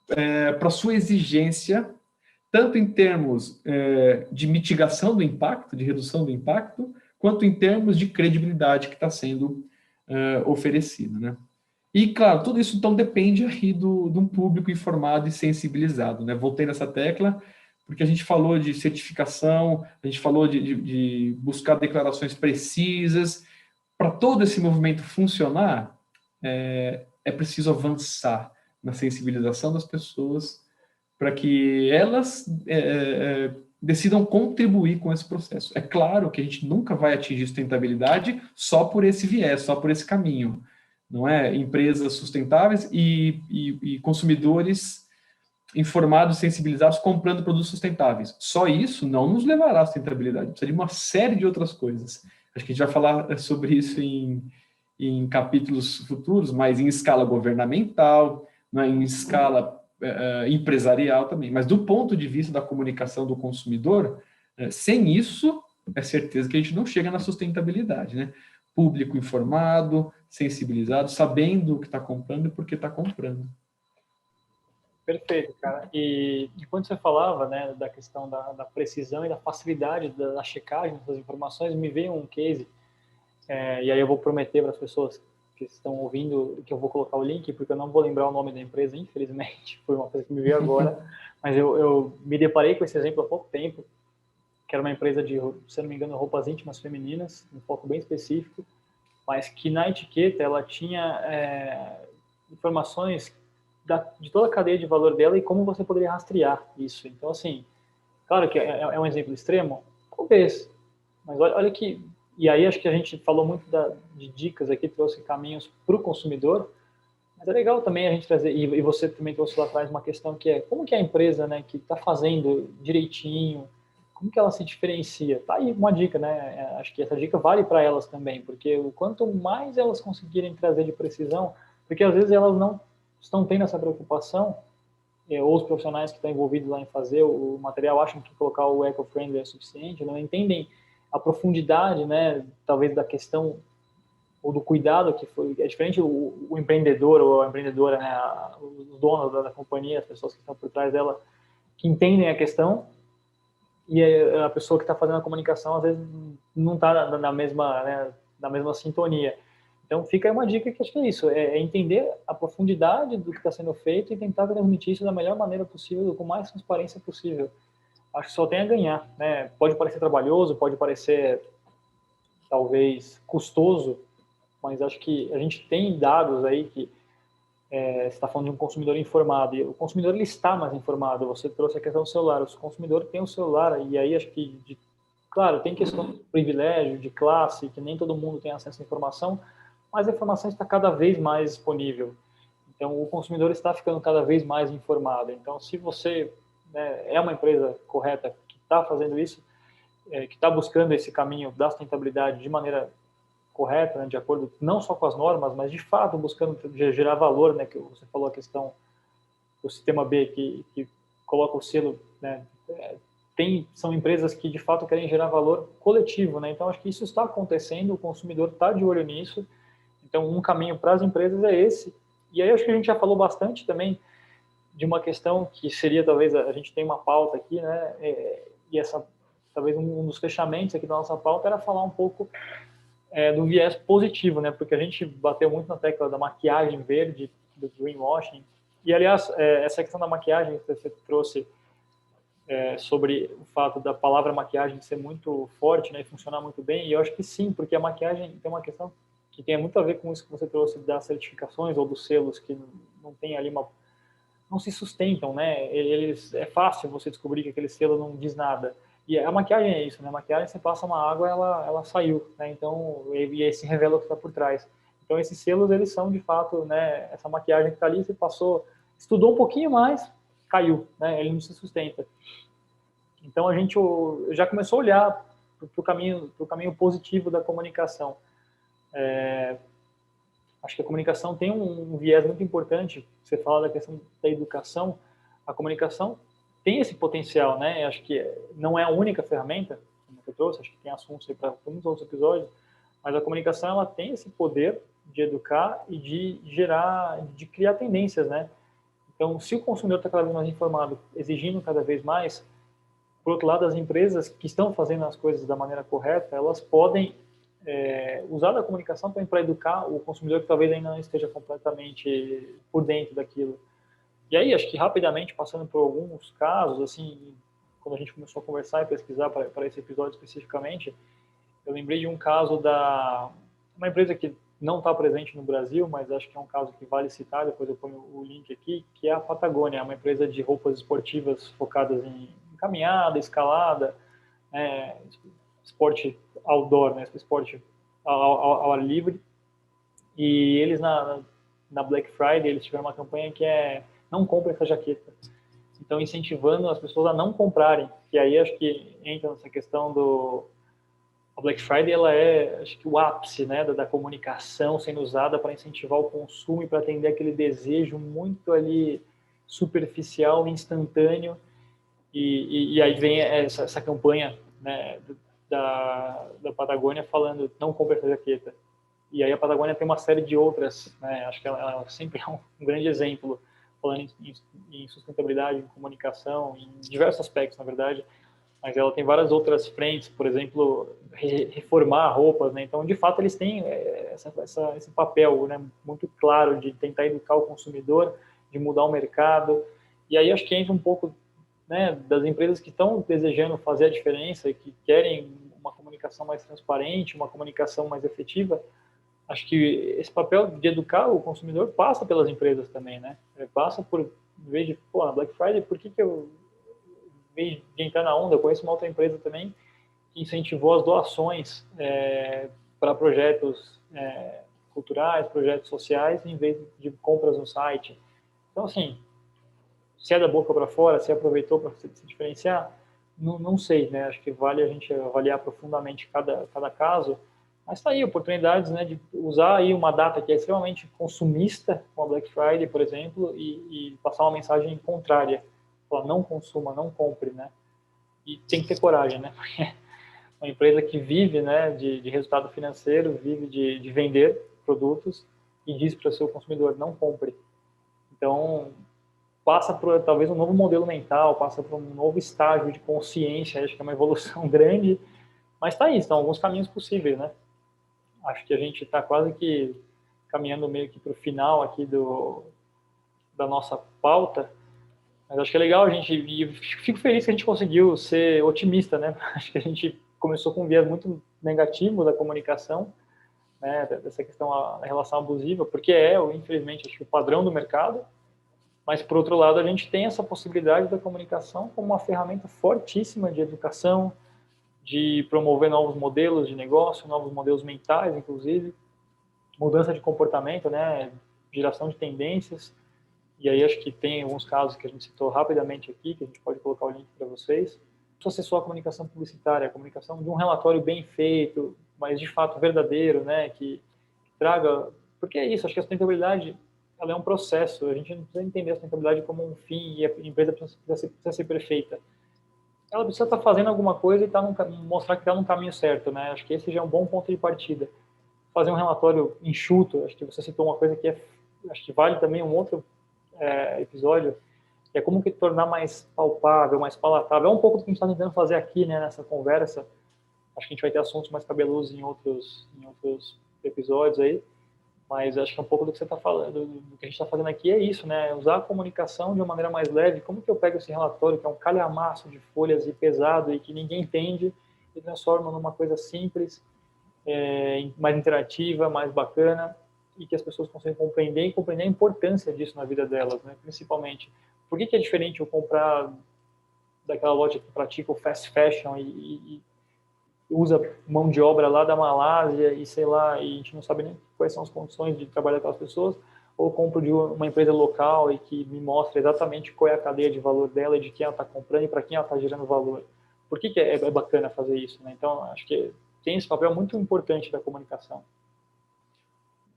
para a sua exigência, tanto em termos de mitigação do impacto, de redução do impacto, quanto em termos de credibilidade que está sendo oferecida, né? E, claro, tudo isso, então, depende aí de um público informado e sensibilizado, né? Voltei nessa tecla, porque a gente falou de certificação, a gente falou de buscar declarações precisas. Para todo esse movimento funcionar, é preciso avançar na sensibilização das pessoas para que elas decidam contribuir com esse processo. É claro que a gente nunca vai atingir sustentabilidade só por esse viés, só por esse caminho. Não é? Empresas sustentáveis e consumidores informados, sensibilizados, comprando produtos sustentáveis. Só isso não nos levará à sustentabilidade. Precisa de uma série de outras coisas. Acho que a gente vai falar sobre isso em capítulos futuros, mas em escala governamental, né, em escala empresarial também. Mas do ponto de vista da comunicação do consumidor, sem isso, é certeza que a gente não chega na sustentabilidade, né? Público informado, sensibilizado, sabendo o que está comprando e por que está comprando. Perfeito, cara. E quando você falava, né, da questão da precisão e da facilidade da checagem dessas informações, me veio um case, e aí eu vou prometer para as pessoas que estão ouvindo que eu vou colocar o link, porque eu não vou lembrar o nome da empresa, infelizmente, foi uma coisa que me veio agora, mas eu me deparei com esse exemplo há pouco tempo, que era uma empresa de, se não me engano, roupas íntimas femininas, um foco bem específico, mas que na etiqueta ela tinha informações de toda a cadeia de valor dela e como você poderia rastrear isso. Então, assim, claro que é um exemplo extremo, talvez, mas olha que... E aí acho que a gente falou muito de dicas aqui, trouxe caminhos para o consumidor, mas é legal também a gente trazer, e você também trouxe lá atrás uma questão que é, como que a empresa, né, que está fazendo direitinho, como que ela se diferencia? Tá aí uma dica, né? Acho que essa dica vale para elas também, porque o quanto mais elas conseguirem trazer de precisão, porque às vezes elas não estão tendo essa preocupação, ou os profissionais que estão envolvidos lá em fazer o material acham que colocar o eco-friendly é suficiente, não entendem a profundidade, né, talvez da questão ou do cuidado que foi, é diferente o empreendedor ou a empreendedora, né, os donos da companhia, as pessoas que estão por trás dela, que entendem a questão, e a pessoa que está fazendo a comunicação às vezes não está na mesma, né, na mesma sintonia. Então fica aí uma dica que acho que é isso, é entender a profundidade do que está sendo feito e tentar transmitir isso da melhor maneira possível, com mais transparência possível. Acho que só tem a ganhar, né? Pode parecer trabalhoso, pode parecer talvez custoso, mas acho que a gente tem dados aí que você está falando de um consumidor informado, e o consumidor ele está mais informado. Você trouxe a questão do celular, o consumidor tem o celular, e aí acho que, claro, tem questão de privilégio, de classe, que nem todo mundo tem acesso à informação, mas a informação está cada vez mais disponível. Então, o consumidor está ficando cada vez mais informado. Então, se você, né, é uma empresa correta que está fazendo isso, que está buscando esse caminho da sustentabilidade de maneira correta, né, de acordo não só com as normas, mas de fato buscando gerar valor, né, que você falou a questão do sistema B que coloca o selo, né, são empresas que de fato querem gerar valor coletivo, né, então acho que isso está acontecendo, o consumidor está de olho nisso, então um caminho para as empresas é esse, e aí acho que a gente já falou bastante também de uma questão que seria talvez, a gente tem uma pauta aqui, né, e essa talvez um dos fechamentos aqui da nossa pauta era falar um pouco do viés positivo, né? Porque a gente bateu muito na tecla da maquiagem verde, do greenwashing. E, aliás, essa questão da maquiagem que você trouxe sobre o fato da palavra maquiagem ser muito forte, né? E funcionar muito bem. E eu acho que sim, porque a maquiagem tem uma questão que tem muito a ver com isso que você trouxe das certificações ou dos selos que não tem ali não se sustentam, né? É fácil você descobrir que aquele selo não diz nada. E a maquiagem é isso, né? A maquiagem, você passa uma água, ela saiu, né? Então, e aí se revela o que está por trás. Então, esses selos, eles são, de fato, né? Essa maquiagem que está ali, você passou, estudou um pouquinho mais, caiu, né? Ele não se sustenta. Então, a gente já começou a olhar para o caminho positivo da comunicação. Acho que a comunicação tem um viés muito importante. Você fala da questão da educação. A comunicação tem esse potencial, né? Acho que não é a única ferramenta, como eu trouxe, acho que tem assuntos aí para muitos outros episódios, mas a comunicação ela tem esse poder de educar e de criar tendências, né? Então, se o consumidor está cada vez mais informado, exigindo cada vez mais, por outro lado, as empresas que estão fazendo as coisas da maneira correta, elas podem usar da comunicação para educar o consumidor que talvez ainda não esteja completamente por dentro daquilo. E aí, acho que rapidamente, passando por alguns casos, assim, quando a gente começou a conversar e pesquisar para esse episódio especificamente, eu lembrei de um caso uma empresa que não está presente no Brasil, mas acho que é um caso que vale citar, depois eu ponho o link aqui, que é a Patagônia, uma empresa de roupas esportivas focadas em caminhada, escalada, esporte outdoor, né, esporte ao ar livre. E eles, na Black Friday, eles tiveram uma campanha que não compre essa jaqueta. Então, incentivando as pessoas a não comprarem. E aí, acho que entra nessa questão a Black Friday, ela acho que o ápice, né, da comunicação sendo usada para incentivar o consumo e para atender aquele desejo muito ali superficial, instantâneo. E aí vem essa campanha, né, da Patagônia falando, não compre essa jaqueta. E aí a Patagônia tem uma série de outras, né? Acho que ela sempre é um grande exemplo, falando em sustentabilidade, em comunicação, em diversos aspectos, na verdade, mas ela tem várias outras frentes, por exemplo, reformar roupas, né? Então, de fato, eles têm esse papel, né, muito claro de tentar educar o consumidor, de mudar o mercado, e aí acho que entra um pouco, né, das empresas que estão desejando fazer a diferença, que querem uma comunicação mais transparente, uma comunicação mais efetiva. Acho que esse papel de educar o consumidor passa pelas empresas também, né? Passa por, em vez de, na Black Friday, por que eu, em vez de entrar na onda, eu conheço uma outra empresa também que incentivou as doações para projetos culturais, projetos sociais, em vez de compras no site. Então, assim, se é da boca para fora, se aproveitou para se diferenciar, não sei, né? Acho que vale a gente avaliar profundamente cada caso. Mas está aí oportunidades, né, de usar aí uma data que é extremamente consumista, como a Black Friday, por exemplo, e passar uma mensagem contrária. Falar, não consuma, não compre, né? E tem que ter coragem, né? uma empresa que vive, né, de resultado financeiro, vive de vender produtos e diz para o seu consumidor, não compre. Então, passa por talvez um novo modelo mental, passa por um novo estágio de consciência, acho que é uma evolução grande, mas está aí, estão alguns caminhos possíveis, né? Acho que a gente está quase que caminhando meio que para o final aqui da nossa pauta, mas acho que é legal a gente, e fico feliz que a gente conseguiu ser otimista, né? Acho que a gente começou com um viés muito negativo da comunicação, né? Dessa questão da relação abusiva, porque infelizmente, acho que o padrão do mercado, mas, por outro lado, a gente tem essa possibilidade da comunicação como uma ferramenta fortíssima de educação, de promover novos modelos de negócio, novos modelos mentais, inclusive, mudança de comportamento, né? Geração de tendências. E aí acho que tem alguns casos que a gente citou rapidamente aqui, que a gente pode colocar o link para vocês. Não precisa ser só a comunicação publicitária, a comunicação de um relatório bem feito, mas de fato verdadeiro, né? Que traga... Porque é isso, acho que a sustentabilidade ela é um processo, a gente não precisa entender a sustentabilidade como um fim e a empresa precisa ser perfeita. Ela precisa estar fazendo alguma coisa e mostrar que está no caminho certo, né? Acho que esse já é um bom ponto de partida. Fazer um relatório enxuto, acho que você citou uma coisa que acho que vale também um outro episódio, que é como que tornar mais palpável, mais palatável. É um pouco do que a gente está tentando fazer aqui, né, nessa conversa. Acho que a gente vai ter assuntos mais cabeludos em outros episódios aí, mas acho que é um pouco do que você está falando, do que a gente está fazendo aqui é isso, né? Usar a comunicação de uma maneira mais leve. Como que eu pego esse relatório, que é um calhamaço de folhas e pesado e que ninguém entende, e transformo numa coisa simples, mais interativa, mais bacana, e que as pessoas conseguem compreender a importância disso na vida delas, né? Principalmente. Por que é diferente eu comprar daquela loja que pratica o fast fashion e usa mão de obra lá da Malásia e sei lá, e a gente não sabe nem quais são as condições de trabalhar com as pessoas, ou compro de uma empresa local e que me mostra exatamente qual é a cadeia de valor dela e de quem ela está comprando e para quem ela está gerando valor. Por que é bacana fazer isso, né? Então, acho que tem esse papel muito importante da comunicação.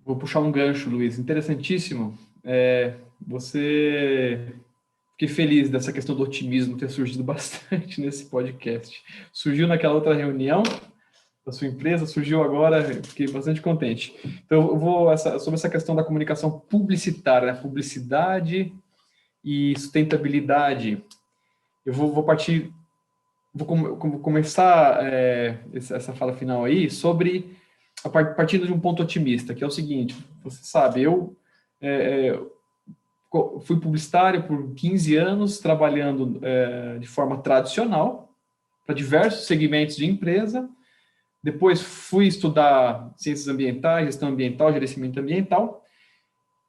Vou puxar um gancho, Luiz. Interessantíssimo. Fiquei feliz dessa questão do otimismo ter surgido bastante nesse podcast. Surgiu naquela outra reunião da sua empresa, surgiu agora, fiquei bastante contente. Então, eu vou sobre essa questão da comunicação publicitária, né? Publicidade e sustentabilidade. Eu vou partir, vou começar essa fala final aí partindo de um ponto otimista, que é o seguinte: você sabe, eu fui publicitário por 15 anos, trabalhando de forma tradicional para diversos segmentos de empresa. Depois fui estudar ciências ambientais, gestão ambiental, gerenciamento ambiental,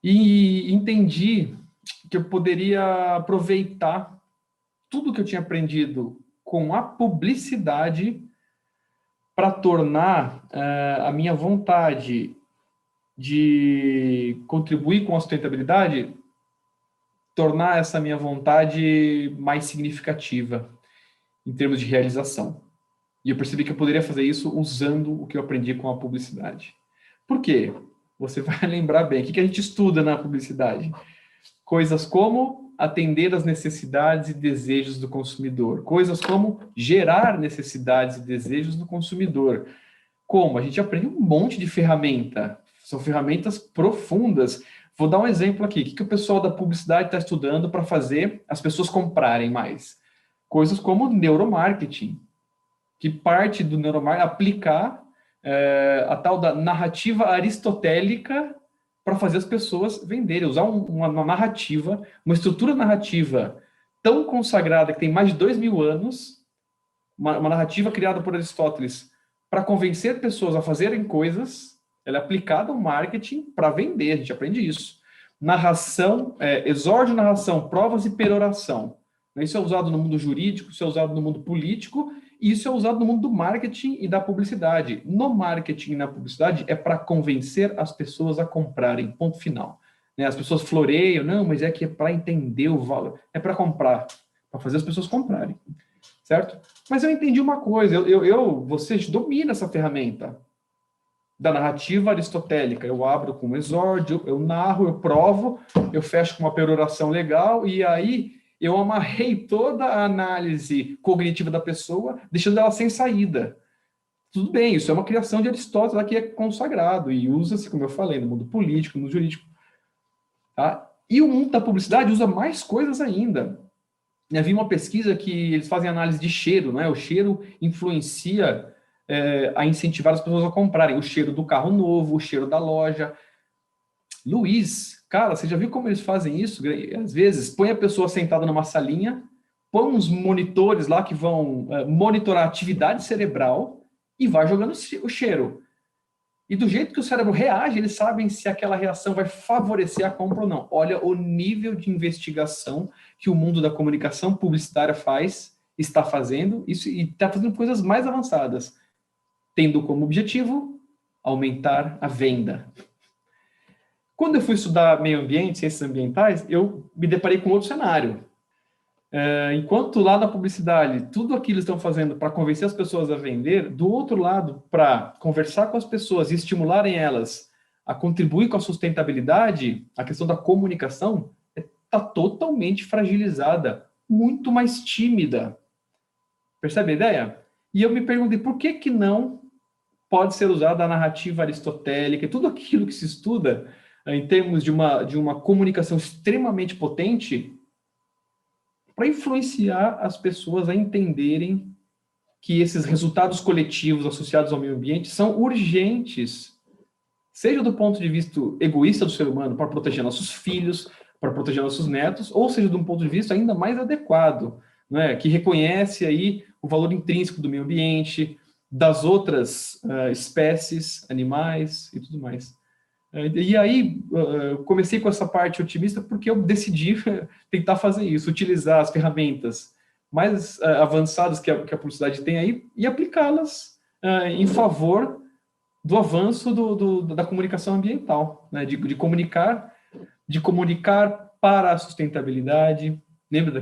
e entendi que eu poderia aproveitar tudo que eu tinha aprendido com a publicidade para tornar a minha vontade de contribuir com a sustentabilidade, tornar essa minha vontade mais significativa em termos de realização. E eu percebi que eu poderia fazer isso usando o que eu aprendi com a publicidade. Por quê? Você vai lembrar bem. O que a gente estuda na publicidade? Coisas como atender às necessidades e desejos do consumidor. Coisas como gerar necessidades e desejos do consumidor. Como? A gente aprende um monte de ferramenta. São ferramentas profundas. Vou dar um exemplo aqui. O que o pessoal da publicidade está estudando para fazer as pessoas comprarem mais? Coisas como neuromarketing, que parte do neuromarketing aplicar a tal da narrativa aristotélica para fazer as pessoas venderem, usar uma narrativa, uma estrutura narrativa tão consagrada, que tem mais de 2.000 anos, uma narrativa criada por Aristóteles para convencer pessoas a fazerem coisas. Ela é aplicada ao marketing para vender, a gente aprende isso. Narração, exórdio, narração, provas e peroração. Isso é usado no mundo jurídico, isso é usado no mundo político, e isso é usado no mundo do marketing e da publicidade. No marketing e na publicidade é para convencer as pessoas a comprarem, ponto final. As pessoas floreiam, não, mas é que é para entender o valor, é para comprar, para fazer as pessoas comprarem, certo? Mas eu entendi uma coisa, você domina essa ferramenta da narrativa aristotélica. Eu abro com um exórdio, eu narro, eu provo, eu fecho com uma peroração legal, e aí eu amarrei toda a análise cognitiva da pessoa, deixando ela sem saída. tudo bem, isso é uma criação de Aristóteles lá que é consagrado e usa-se, como eu falei, no mundo político, no mundo jurídico. Tá? E o mundo da publicidade usa mais coisas ainda. Eu vi uma pesquisa que eles fazem análise de cheiro, né? O cheiro influencia a incentivar as pessoas a comprarem. O cheiro do carro novo, o cheiro da loja. Luiz, cara, você já viu como eles fazem isso? Às vezes, põe a pessoa sentada numa salinha, põe uns monitores lá que vão monitorar a atividade cerebral e vai jogando o cheiro. E do jeito que o cérebro reage, eles sabem se aquela reação vai favorecer a compra ou não. Olha o nível de investigação que o mundo da comunicação publicitária está fazendo, isso, e está fazendo coisas mais avançadas, tendo como objetivo aumentar a venda. Quando eu fui estudar meio ambiente, ciências ambientais, eu me deparei com outro cenário. Enquanto lá na publicidade, tudo aquilo estão fazendo para convencer as pessoas a vender, do outro lado, para conversar com as pessoas e estimularem elas a contribuir com a sustentabilidade, a questão da comunicação está totalmente fragilizada, muito mais tímida. Percebe a ideia? E eu me perguntei, por que não pode ser usada a narrativa aristotélica e tudo aquilo que se estuda em termos de uma comunicação extremamente potente para influenciar as pessoas a entenderem que esses resultados coletivos associados ao meio ambiente são urgentes, seja do ponto de vista egoísta do ser humano, para proteger nossos filhos, para proteger nossos netos, ou seja, de um ponto de vista ainda mais adequado, né, que reconhece aí o valor intrínseco do meio ambiente, das outras espécies, animais e tudo mais. E aí, eu comecei com essa parte otimista porque eu decidi tentar fazer isso, utilizar as ferramentas mais avançadas que a publicidade tem aí e aplicá-las em favor do avanço da comunicação ambiental, né? de comunicar para a sustentabilidade. Lembra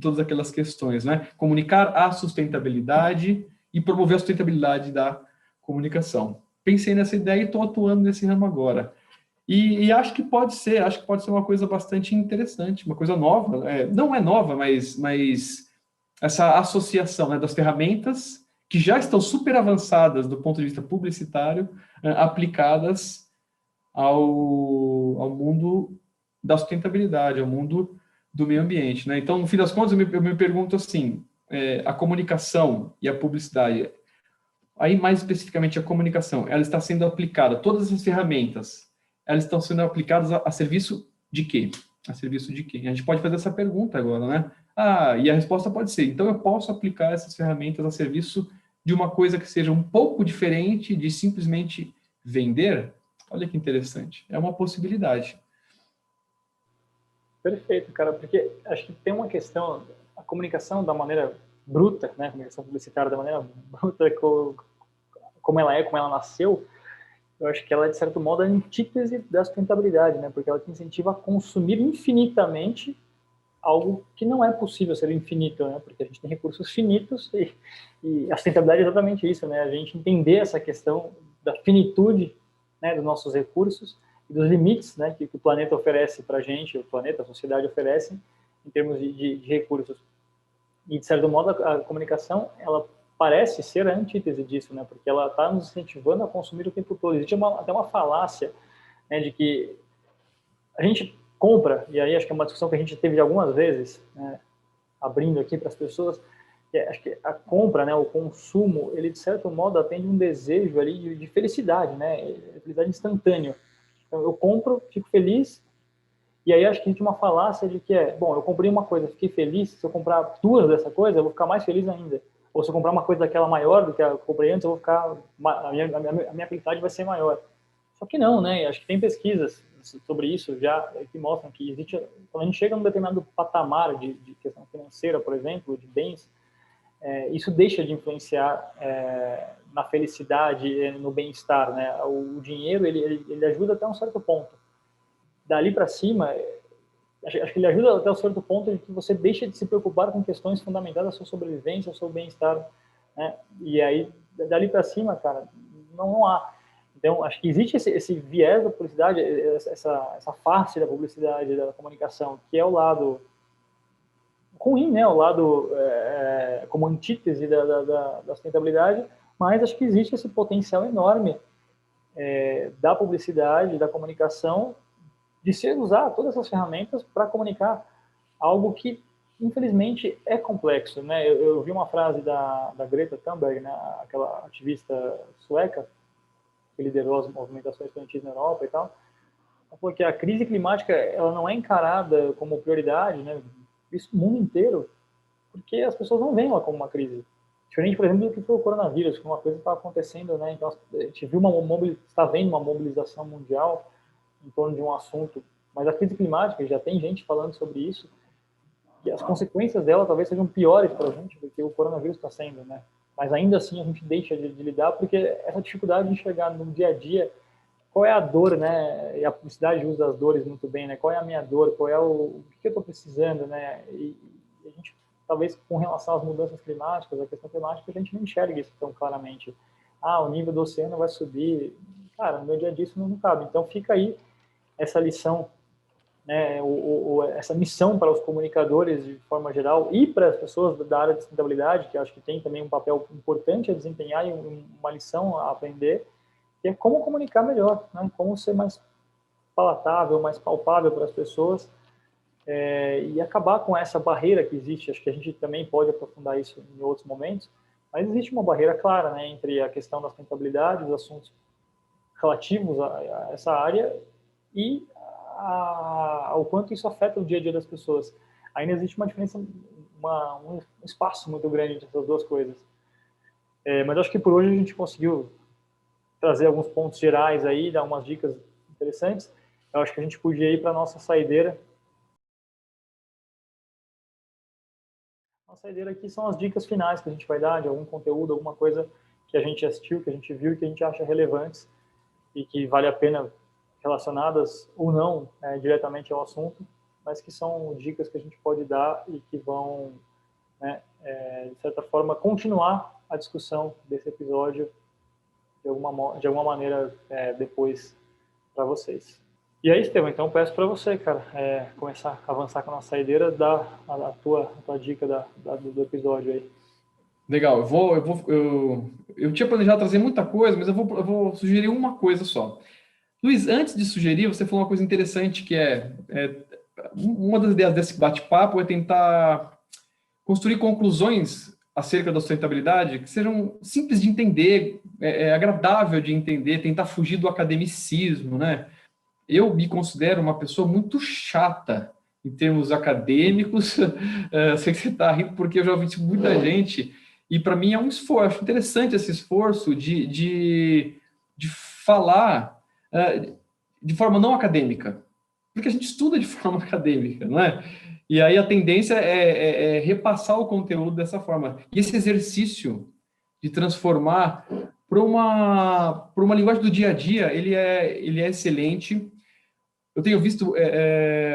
todas aquelas questões, né? Comunicar a sustentabilidade e promover a sustentabilidade da comunicação. Pensei nessa ideia e estou atuando nesse ramo agora. E acho que pode ser uma coisa bastante interessante, uma coisa nova. Não é nova, mas essa associação, né, das ferramentas que já estão super avançadas do ponto de vista publicitário, aplicadas ao mundo da sustentabilidade, ao mundo do meio ambiente, né? Então, no fim das contas, eu me pergunto assim, a comunicação e a publicidade, aí mais especificamente a comunicação, ela está sendo aplicada, todas essas ferramentas, elas estão sendo aplicadas a serviço de quê? A serviço de quê? A gente pode fazer essa pergunta agora, né? E a resposta pode ser, então eu posso aplicar essas ferramentas a serviço de uma coisa que seja um pouco diferente de simplesmente vender? Olha que interessante, é uma possibilidade. Perfeito, cara, porque acho que tem uma questão, a comunicação da maneira bruta, né, a comunicação publicitária da maneira bruta, como ela nasceu, eu acho que ela é, de certo modo, a antítese da sustentabilidade, né, porque ela te incentiva a consumir infinitamente algo que não é possível ser infinito, né, porque a gente tem recursos finitos e a sustentabilidade é exatamente isso, né, a gente entender essa questão da finitude, né, dos nossos recursos e dos limites, né, que o planeta oferece para a gente, a sociedade oferece em termos de recursos. E, de certo modo, a comunicação, ela parece ser a antítese disso, né, porque ela está nos incentivando a consumir o tempo todo. Existe até uma falácia, né, de que a gente compra, e aí acho que é uma discussão que a gente teve algumas vezes, né, abrindo aqui para as pessoas, acho que a compra, né, o consumo, ele, de certo modo, atende um desejo ali de felicidade, né, felicidade instantânea. Então, eu compro, fico feliz, e aí acho que a gente tem uma falácia de que bom, eu comprei uma coisa, fiquei feliz, se eu comprar duas dessa coisa, eu vou ficar mais feliz ainda. Ou se eu comprar uma coisa daquela maior do que eu comprei antes, eu vou ficar, a minha felicidade vai ser maior. Só que não, né? Acho que tem pesquisas sobre isso já que mostram que existe, quando a gente chega num determinado patamar de questão financeira, por exemplo, de bens, isso deixa de influenciar na felicidade, no bem-estar, né? O dinheiro, ele ajuda até um certo ponto. Dali para cima, acho que ele ajuda até um certo ponto de que você deixa de se preocupar com questões fundamentais da sua sobrevivência, do seu bem-estar, né? E aí, dali para cima, cara, não há. Então, acho que existe esse viés da publicidade, essa face da publicidade, da comunicação, que é o lado ruim, né? O lado como antítese da sustentabilidade, Mas acho que existe esse potencial enorme da publicidade, da comunicação, de se usar todas essas ferramentas para comunicar algo que, infelizmente, é complexo, né? Eu vi uma frase da Greta Thunberg, né, aquela ativista sueca, que liderou as movimentações estudantis na Europa e tal. Ela falou que a crise climática ela não é encarada como prioridade, né? Isso no mundo inteiro, porque as pessoas não veem ela como uma crise. Diferente, por exemplo, do que foi o coronavírus, que uma coisa está acontecendo, né? Então, a gente viu está vendo uma mobilização mundial em torno de um assunto, mas a crise climática, já tem gente falando sobre isso, e as consequências dela talvez sejam piores para a gente do que o coronavírus está sendo, né? Mas ainda assim a gente deixa de lidar, porque essa dificuldade de enxergar no dia a dia qual é a dor, né? E a publicidade usa as dores muito bem, né? Qual é a minha dor? Qual é o que eu estou precisando, né? E a gente, talvez, com relação às mudanças climáticas, a questão climática, a gente não enxerga isso tão claramente. Ah, o nível do oceano vai subir. Cara, no meu dia a dia isso não cabe. Então fica aí essa lição, né? Essa missão para os comunicadores de forma geral e para as pessoas da área de sustentabilidade, que eu acho que tem também um papel importante a desempenhar e uma lição a aprender, que é como comunicar melhor, né? Como ser mais palatável, mais palpável para as pessoas, e acabar com essa barreira que existe. Acho que a gente também pode aprofundar isso em outros momentos, mas existe uma barreira clara, né, entre a questão da sustentabilidade, os assuntos relativos a essa área e ao quanto isso afeta o dia a dia das pessoas. Ainda existe uma diferença, um espaço muito grande entre essas duas coisas. Mas acho que por hoje a gente conseguiu trazer alguns pontos gerais aí, dar umas dicas interessantes. Eu acho que a gente podia ir para a nossa saideira. A saideira aqui são as dicas finais que a gente vai dar de algum conteúdo, alguma coisa que a gente assistiu, que a gente viu e que a gente acha relevantes e que vale a pena, relacionadas ou não diretamente ao assunto, mas que são dicas que a gente pode dar e que vão, né, de certa forma, continuar a discussão desse episódio de alguma maneira depois para vocês. E aí, Estevam, então peço para você, cara, começar a avançar com a nossa saideira, dar a tua dica do episódio aí. Legal, eu tinha planejado trazer muita coisa, mas eu vou sugerir uma coisa só. Luiz, antes de sugerir, você falou uma coisa interessante, que uma das ideias desse bate-papo é tentar construir conclusões acerca da sustentabilidade que sejam simples de entender, agradável de entender, tentar fugir do academicismo, né? Eu me considero uma pessoa muito chata em termos acadêmicos. Sei que você está rindo porque eu já ouvi isso muita gente, e para mim é um esforço. Acho interessante esse esforço de falar de forma não acadêmica, porque a gente estuda de forma acadêmica, não é? E aí a tendência é repassar o conteúdo dessa forma. E esse exercício de transformar para uma linguagem do dia a dia, ele é excelente. Eu tenho visto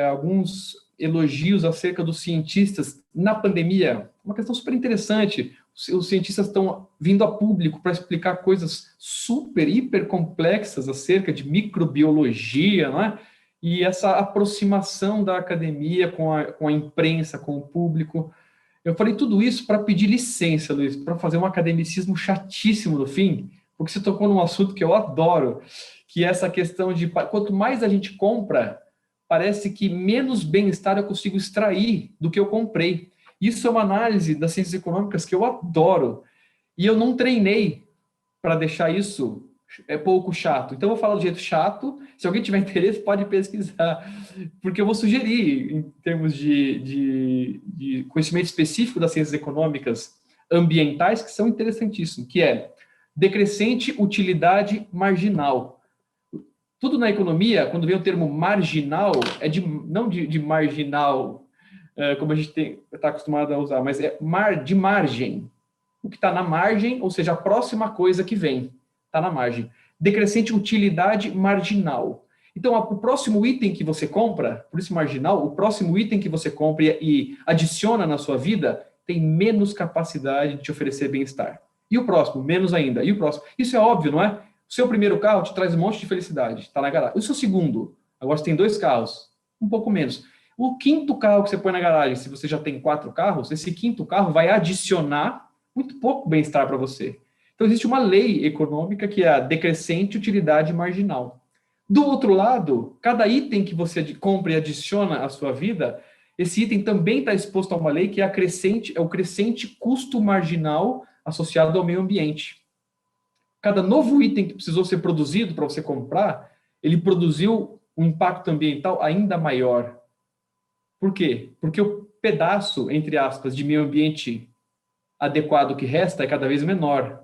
alguns elogios acerca dos cientistas na pandemia, uma questão super interessante. Os cientistas estão vindo a público para explicar coisas super, hiper complexas acerca de microbiologia, não é? E essa aproximação da academia com a imprensa, com o público. Eu falei tudo isso para pedir licença, Luiz, para fazer um academicismo chatíssimo no fim, porque você tocou num assunto que eu adoro, que é essa questão de quanto mais a gente compra, parece que menos bem-estar eu consigo extrair do que eu comprei. Isso é uma análise das ciências econômicas que eu adoro, e eu não treinei para deixar isso pouco chato. Então, eu vou falar do jeito chato. Se alguém tiver interesse, pode pesquisar, porque eu vou sugerir, em termos de conhecimento específico das ciências econômicas ambientais, que são interessantíssimos, que é decrescente utilidade marginal. Tudo na economia, quando vem o termo marginal, não de marginal, como a gente está acostumado a usar, mas de margem. O que está na margem, ou seja, a próxima coisa que vem, está na margem. Decrescente utilidade marginal. Então, o próximo item que você compra, por isso marginal, o próximo item que você compra e adiciona na sua vida, tem menos capacidade de te oferecer bem-estar. E o próximo, menos ainda. E o próximo. Isso é óbvio, não é? O seu primeiro carro te traz um monte de felicidade, está na garagem. O seu segundo, agora você tem 2 carros, um pouco menos. O quinto carro que você põe na garagem, se você já tem 4 carros, esse quinto carro vai adicionar muito pouco bem-estar para você. Então, existe uma lei econômica que é a decrescente utilidade marginal. Do outro lado, cada item que você compra e adiciona à sua vida, esse item também está exposto a uma lei que é o crescente custo marginal associado ao meio ambiente. Cada novo item que precisou ser produzido para você comprar, ele produziu um impacto ambiental ainda maior. Por quê? Porque o pedaço, entre aspas, de meio ambiente adequado que resta é cada vez menor.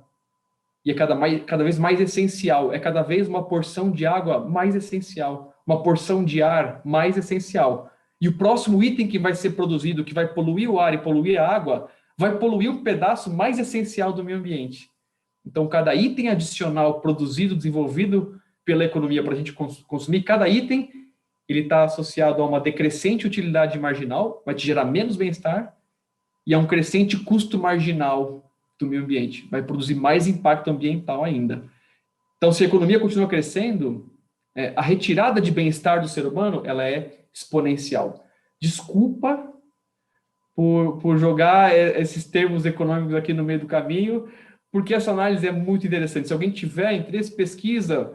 E é cada vez mais essencial. É cada vez uma porção de água mais essencial. Uma porção de ar mais essencial. E o próximo item que vai ser produzido, que vai poluir o ar e poluir a água, vai poluir um pedaço mais essencial do meio ambiente. Então, cada item adicional produzido, desenvolvido pela economia para a gente consumir, cada item, ele está associado a uma decrescente utilidade marginal, vai te gerar menos bem-estar, e a um crescente custo marginal do meio ambiente, vai produzir mais impacto ambiental ainda. Então, se a economia continua crescendo, a retirada de bem-estar do ser humano, ela é exponencial. Desculpa por jogar esses termos econômicos aqui no meio do caminho, porque essa análise é muito interessante. Se alguém tiver interesse, pesquisa,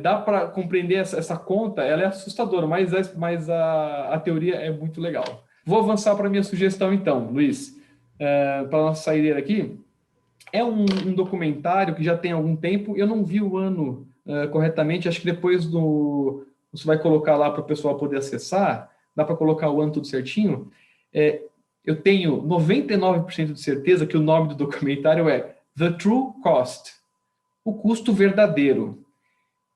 dá para compreender essa conta, ela é assustadora, mas a teoria é muito legal. Vou avançar para a minha sugestão, então, Luiz, para a nossa saideira aqui. É um documentário que já tem algum tempo, eu não vi o ano corretamente, acho que depois você vai colocar lá para o pessoal poder acessar, dá para colocar o ano tudo certinho. Eu tenho 99% de certeza que o nome do documentário é The True Cost, o custo verdadeiro,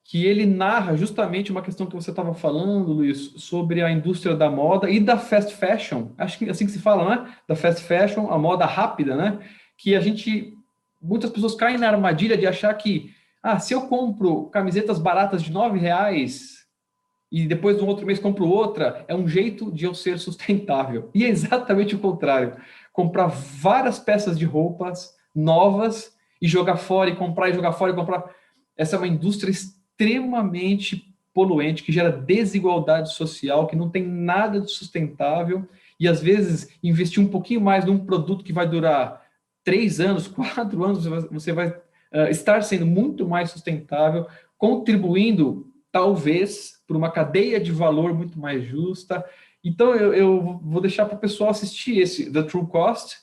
que ele narra justamente uma questão que você estava falando, Luiz, sobre a indústria da moda e da fast fashion, acho que é assim que se fala, né? Da fast fashion, a moda rápida, né? Que muitas pessoas caem na armadilha de achar que, se eu compro camisetas baratas de R$9 e depois no outro mês compro outra, é um jeito de eu ser sustentável. E é exatamente o contrário. Comprar várias peças de roupas novas e jogar fora, e comprar e jogar fora e comprar. Essa é uma indústria extremamente poluente, que gera desigualdade social, que não tem nada de sustentável, e às vezes investir um pouquinho mais num produto que vai durar 3 anos, 4 anos, você vai estar sendo muito mais sustentável, contribuindo, talvez, para uma cadeia de valor muito mais justa. Então, eu vou deixar para o pessoal assistir esse The True Cost,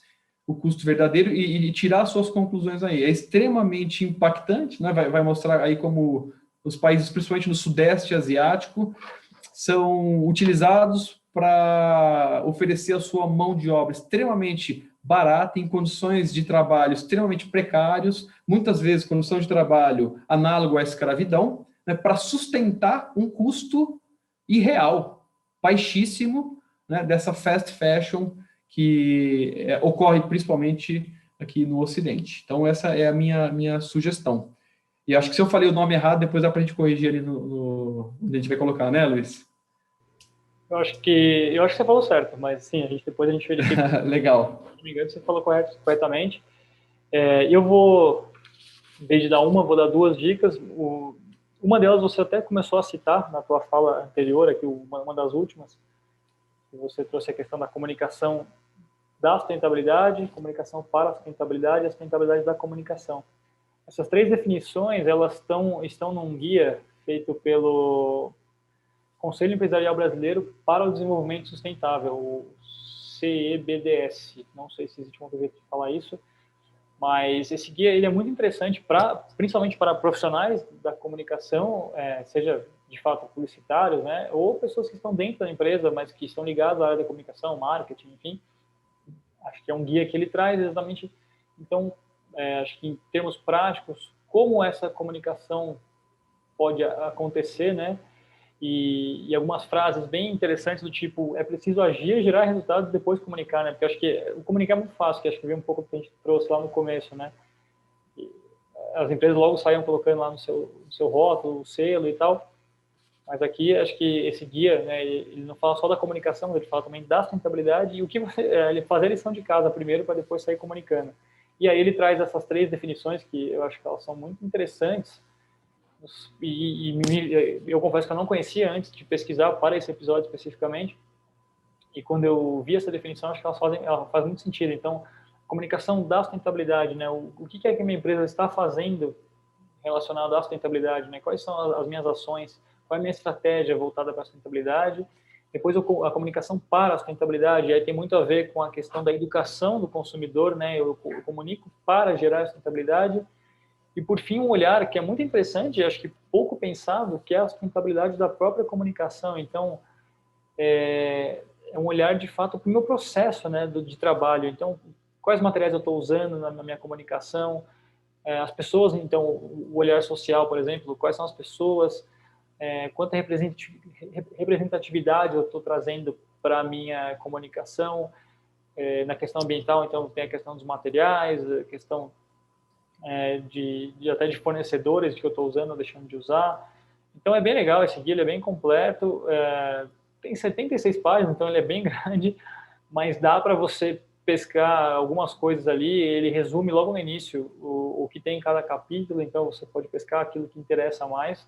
o custo verdadeiro, e tirar suas conclusões aí. É extremamente impactante, né? Vai mostrar aí como os países, principalmente no Sudeste Asiático, são utilizados para oferecer a sua mão de obra extremamente barata, em condições de trabalho extremamente precários, muitas vezes condição de trabalho análogo à escravidão, né, para sustentar um custo irreal, baixíssimo, né, dessa fast fashion que ocorre principalmente aqui no Ocidente. Então, essa é a minha sugestão. E acho que se eu falei o nome errado, depois dá para a gente corrigir ali onde a gente vai colocar, né, Luiz? Eu acho que você falou certo, mas sim, depois a gente verifica. Legal. Se não me engano, você falou corretamente. Eu vou, em vez de dar vou dar 2 dicas. Uma delas você até começou a citar na tua fala anterior, aqui, uma das últimas, que você trouxe a questão da comunicação da sustentabilidade, comunicação para a sustentabilidade e a sustentabilidade da comunicação. Essas 3 definições, elas estão num guia feito pelo Conselho Empresarial Brasileiro para o Desenvolvimento Sustentável, o CEBDS. Não sei se existe um outro jeito de falar isso, mas esse guia ele é muito interessante, principalmente para profissionais da comunicação, seja de fato publicitários, né, ou pessoas que estão dentro da empresa, mas que estão ligadas à área da comunicação, marketing, enfim. Acho que é um guia que ele traz exatamente. Então, acho que em termos práticos, como essa comunicação pode acontecer, né? E algumas frases bem interessantes do tipo, é preciso agir, gerar resultados e depois comunicar, né? Porque acho que o comunicar é muito fácil, que acho que veio um pouco do que a gente trouxe lá no começo, né? E as empresas logo saíam colocando lá no seu rótulo, o selo e tal. Mas aqui, acho que esse guia, né, ele não fala só da comunicação, mas ele fala também da sustentabilidade e o que ele fazer a lição de casa primeiro para depois sair comunicando. E aí ele traz essas 3 definições que eu acho que elas são muito interessantes e eu confesso que eu não conhecia antes de pesquisar para esse episódio especificamente, e quando eu vi essa definição, acho que ela faz muito sentido. Então, comunicação da sustentabilidade, né? O que é que a minha empresa está fazendo relacionado à sustentabilidade, né? Quais são as minhas ações, qual é a minha estratégia voltada para a sustentabilidade. Depois a comunicação para a sustentabilidade, aí tem muito a ver com a questão da educação do consumidor, né? Eu comunico para gerar sustentabilidade. E por fim, um olhar que é muito interessante, acho que pouco pensado, que é a sustentabilidade da própria comunicação. Então, é um olhar de fato para o meu processo, né, de trabalho. Então, quais materiais eu estou usando na minha comunicação, as pessoas, então, o olhar social, por exemplo, quais são as pessoas, quanta representatividade eu estou trazendo para a minha comunicação, na questão ambiental, então, tem a questão dos materiais, a questão até de fornecedores que eu estou usando ou deixando de usar. Então, é bem legal esse guia, ele é bem completo, tem 76 páginas, então ele é bem grande, mas dá para você pescar algumas coisas ali, ele resume logo no início o que tem em cada capítulo, então você pode pescar aquilo que interessa mais.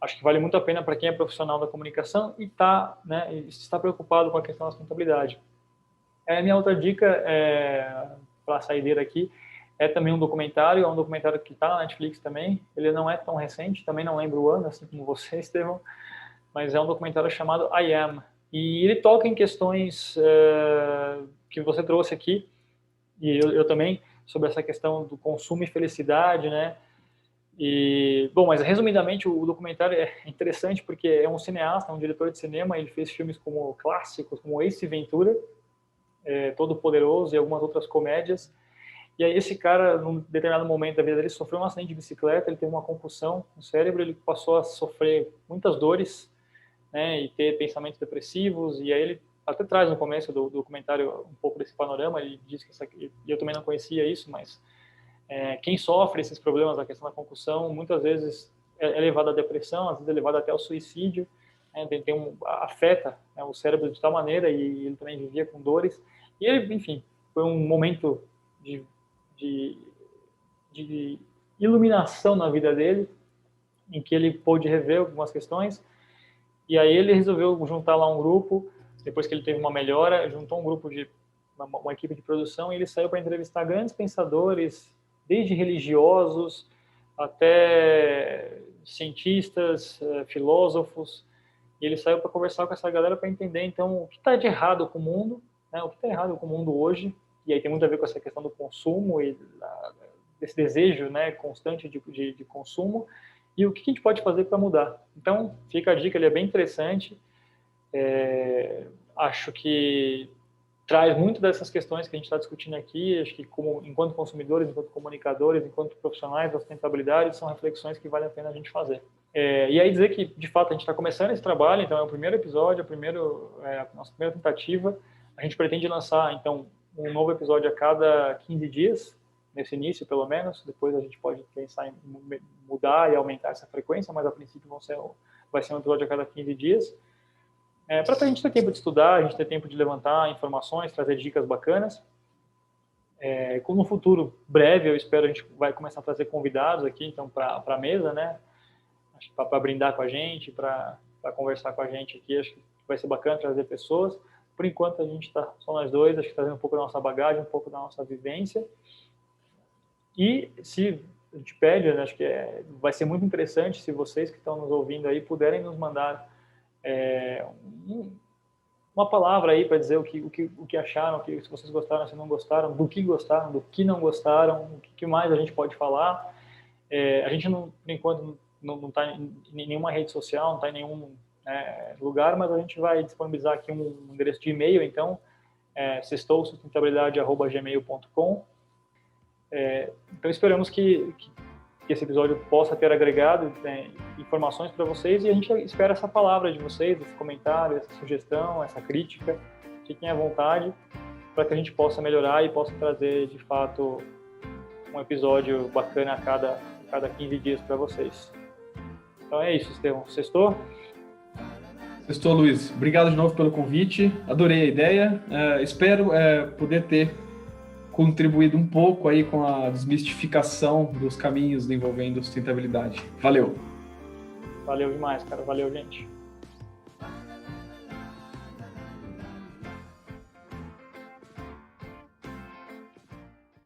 Acho que vale muito a pena para quem é profissional da comunicação e está preocupado com a questão da sustentabilidade. A minha outra dica, para a saideira aqui, é também um documentário, é um documentário que está na Netflix também, ele não é tão recente, também não lembro o ano, assim como você, Estevão, mas é um documentário chamado I Am, e ele toca em questões que você trouxe aqui, e eu também, sobre essa questão do consumo e felicidade, né? E, bom, mas resumidamente o documentário é interessante porque é um cineasta, um diretor de cinema, ele fez filmes como clássicos, como Ace Ventura, Todo Poderoso e algumas outras comédias. E aí esse cara, num determinado momento da vida dele, sofreu um acidente de bicicleta, ele teve uma concussão no cérebro, ele passou a sofrer muitas dores, né, e ter pensamentos depressivos, e aí ele até traz no começo do documentário um pouco desse panorama, ele diz que e eu também não conhecia isso, mas quem sofre esses problemas, a questão da concussão, muitas vezes é levado à depressão, às vezes é levado até ao suicídio, né, afeta, né, o cérebro de tal maneira, e ele também vivia com dores, e ele, enfim, foi um momento de iluminação na vida dele, em que ele pôde rever algumas questões, e aí ele resolveu juntar lá um grupo, depois que ele teve uma melhora, juntou um grupo uma equipe de produção, e ele saiu para entrevistar grandes pensadores, desde religiosos até cientistas, filósofos, e ele saiu para conversar com essa galera para entender, então, o que está de errado com o mundo, né, o que está errado com o mundo hoje, e aí tem muito a ver com essa questão do consumo e desse desejo, né, constante de consumo, e o que a gente pode fazer para mudar. Então, fica a dica, ele é bem interessante, acho que traz muito dessas questões que a gente está discutindo aqui, acho que enquanto consumidores, enquanto comunicadores, enquanto profissionais da sustentabilidade, são reflexões que vale a pena a gente fazer. E aí dizer que, de fato, a gente está começando esse trabalho, então é o primeiro episódio, a nossa primeira tentativa, a gente pretende lançar, então, um novo episódio a cada 15 dias, nesse início, pelo menos. Depois a gente pode pensar em mudar e aumentar essa frequência, mas a princípio vai ser um episódio a cada 15 dias. Para a gente ter tempo de estudar, a gente ter tempo de levantar informações, trazer dicas bacanas. Como no futuro breve, eu espero, a gente vai começar a trazer convidados aqui, então, para a mesa, né? Para brindar com a gente, para conversar com a gente aqui. Acho que vai ser bacana trazer pessoas. Por enquanto, a gente está só nós dois, acho que trazendo um pouco da nossa bagagem, um pouco da nossa vivência. E se a gente pede, né, acho que vai ser muito interessante se vocês que estão nos ouvindo aí puderem nos mandar uma palavra aí para dizer o que acharam, se vocês gostaram, se não gostaram, do que não gostaram, o que mais a gente pode falar. A gente, por enquanto, não está em nenhuma rede social, não está em nenhum lugar, mas a gente vai disponibilizar aqui um endereço de e-mail, então, sextousustentabilidade@gmail.com. Então, esperamos que esse episódio possa ter agregado informações para vocês, e a gente espera essa palavra de vocês, esse comentário, essa sugestão, essa crítica. Fiquem à vontade para que a gente possa melhorar e possa trazer, de fato, um episódio bacana a cada 15 dias para vocês. Então é isso, Estevão. Sextou? Sextou, Luiz. Obrigado de novo pelo convite. Adorei a ideia. Espero poder ter contribuído um pouco aí com a desmistificação dos caminhos envolvendo sustentabilidade. Valeu. Valeu demais, cara. Valeu, gente.